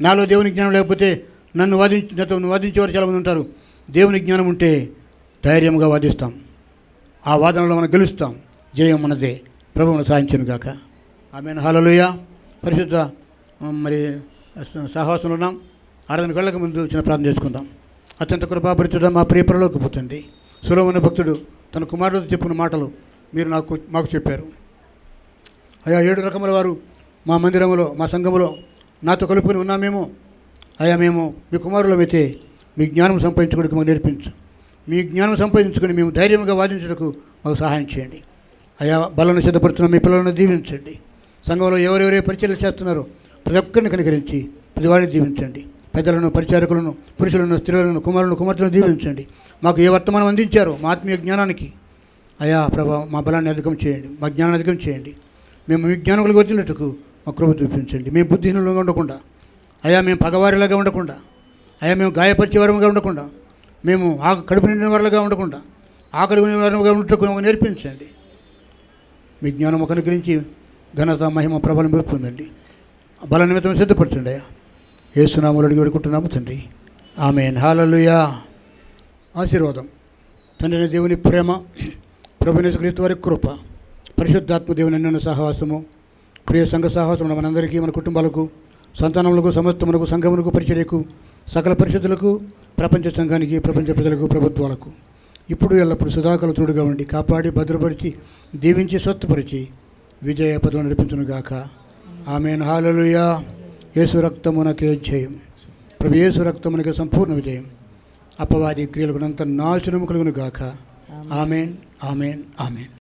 నాలో దేవుని జ్ఞానం లేకపోతే నాతో వాదించేవారు చాలామంది ఉంటారు. దేవుని జ్ఞానం ఉంటే ధైర్యంగా వాదిస్తాం, ఆ వాదనలో మనం గెలుస్తాం. జయం మనదే. ప్రభువును సాధించను గాక. ఆమేన్. హల్లెలూయా. పరిశుద్ధ మరి సహవాసంలో ఉన్నాం. ఆరాధనకు వెళ్ళక ముందు చిన్న ప్రార్థన చేసుకుందాం. అత్యంత కృపాపరిచుడ మా ప్రియ పరలోకపు తండ్రి, సొలొమోను భక్తుడు తన కుమారుడితో చెప్పిన మాటలు మీరు మాకు చెప్పారు. అయా, 7 రకముల వారు మా మందిరంలో, మా సంఘములో నాతో కలుపుకొని ఉన్నామేమో. అయా, మేము మీ కుమారులమైతే మీ జ్ఞానం సంపాదించుకోవడానికి మాకు నేర్పించు. మీ జ్ఞానం సంపాదించుకొని మేము ధైర్యంగా వాదించడానికి మాకు సహాయం చేయండి. అయా, బలను సిద్ధపడుతున్న మీ పిల్లలను దీవించండి. సంఘంలో ఎవరెవరే పరిచర్యలు చేస్తున్నారో ప్రతి ఒక్కరిని కనికరించి ప్రతి వారిని దీవించండి. పెద్దలను, పరిచారకులను, పురుషులను, స్త్రీలను, కుమారులను, కుమార్తెలను దీవించండి. మాకు ఏ వర్తమానం అందించారో మా ఆత్మీయ జ్ఞానానికి అయా ప్రభా, మా బలాన్ని అధికం చేయండి, మా జ్ఞానాన్ని అధికం చేయండి. మేము మీ జ్ఞానం కలిగి వచ్చినట్టుకు మా కృప చూపించండి. మేము బుద్ధిహీనులుగా ఉండకుండా, అయా మేము పగవారిలాగా ఉండకుండా, అయా మేము గాయపరిచేవారుగా ఉండకుండా, మేము కడుపు నిండిన వారులుగా ఉండకుండా, ఆకలి వారుగా ఉండటకు మాకు నేర్పించండి. మీ జ్ఞానం అనుగ్రహించి ఘనత, మహిమ, ప్రభావం పొందండి. బల నిమిత్తం సిద్ధపరచండి. అయ్యా, యేసునామములో అడిగి వేడుకుంటున్నాము తండ్రి. ఆమేన్. హల్లెలూయా. ఆశీర్వాదం. తండ్రి దేవుని ప్రేమ, ప్రభువైన యేసుక్రీస్తు వారి కృప, పరిశుద్ధాత్మ దేవుని అన్యోన్య సహవాసము, ప్రియ సంఘ సహవాసము మనందరికీ, మన కుటుంబాలకు, సంతానములకు, సమస్తములకు, సంఘములకు, పరిచర్యకు, సకల పరిశుద్ధులకు, ప్రపంచ సంఘానికి, ప్రపంచ ప్రజలకు, ప్రభుత్వాలకు ఇప్పుడు ఎల్లప్పుడు సదాకాలం తోడుగా ఉండి కాపాడి భద్రపరిచి దీవించి స్వస్థపరిచి విజయ పదవులు నడిపించునుగాక. ఆమేన్. హల్లెలూయా. యేసు రక్తమునకే జయం. ప్రభు యేసు రక్తమునకే సంపూర్ణ విజయం. అపవాది క్రియలకు అంత నాశనము కలుగునుగాక. ఆమేన్. ఆమేన్. ఆమేన్.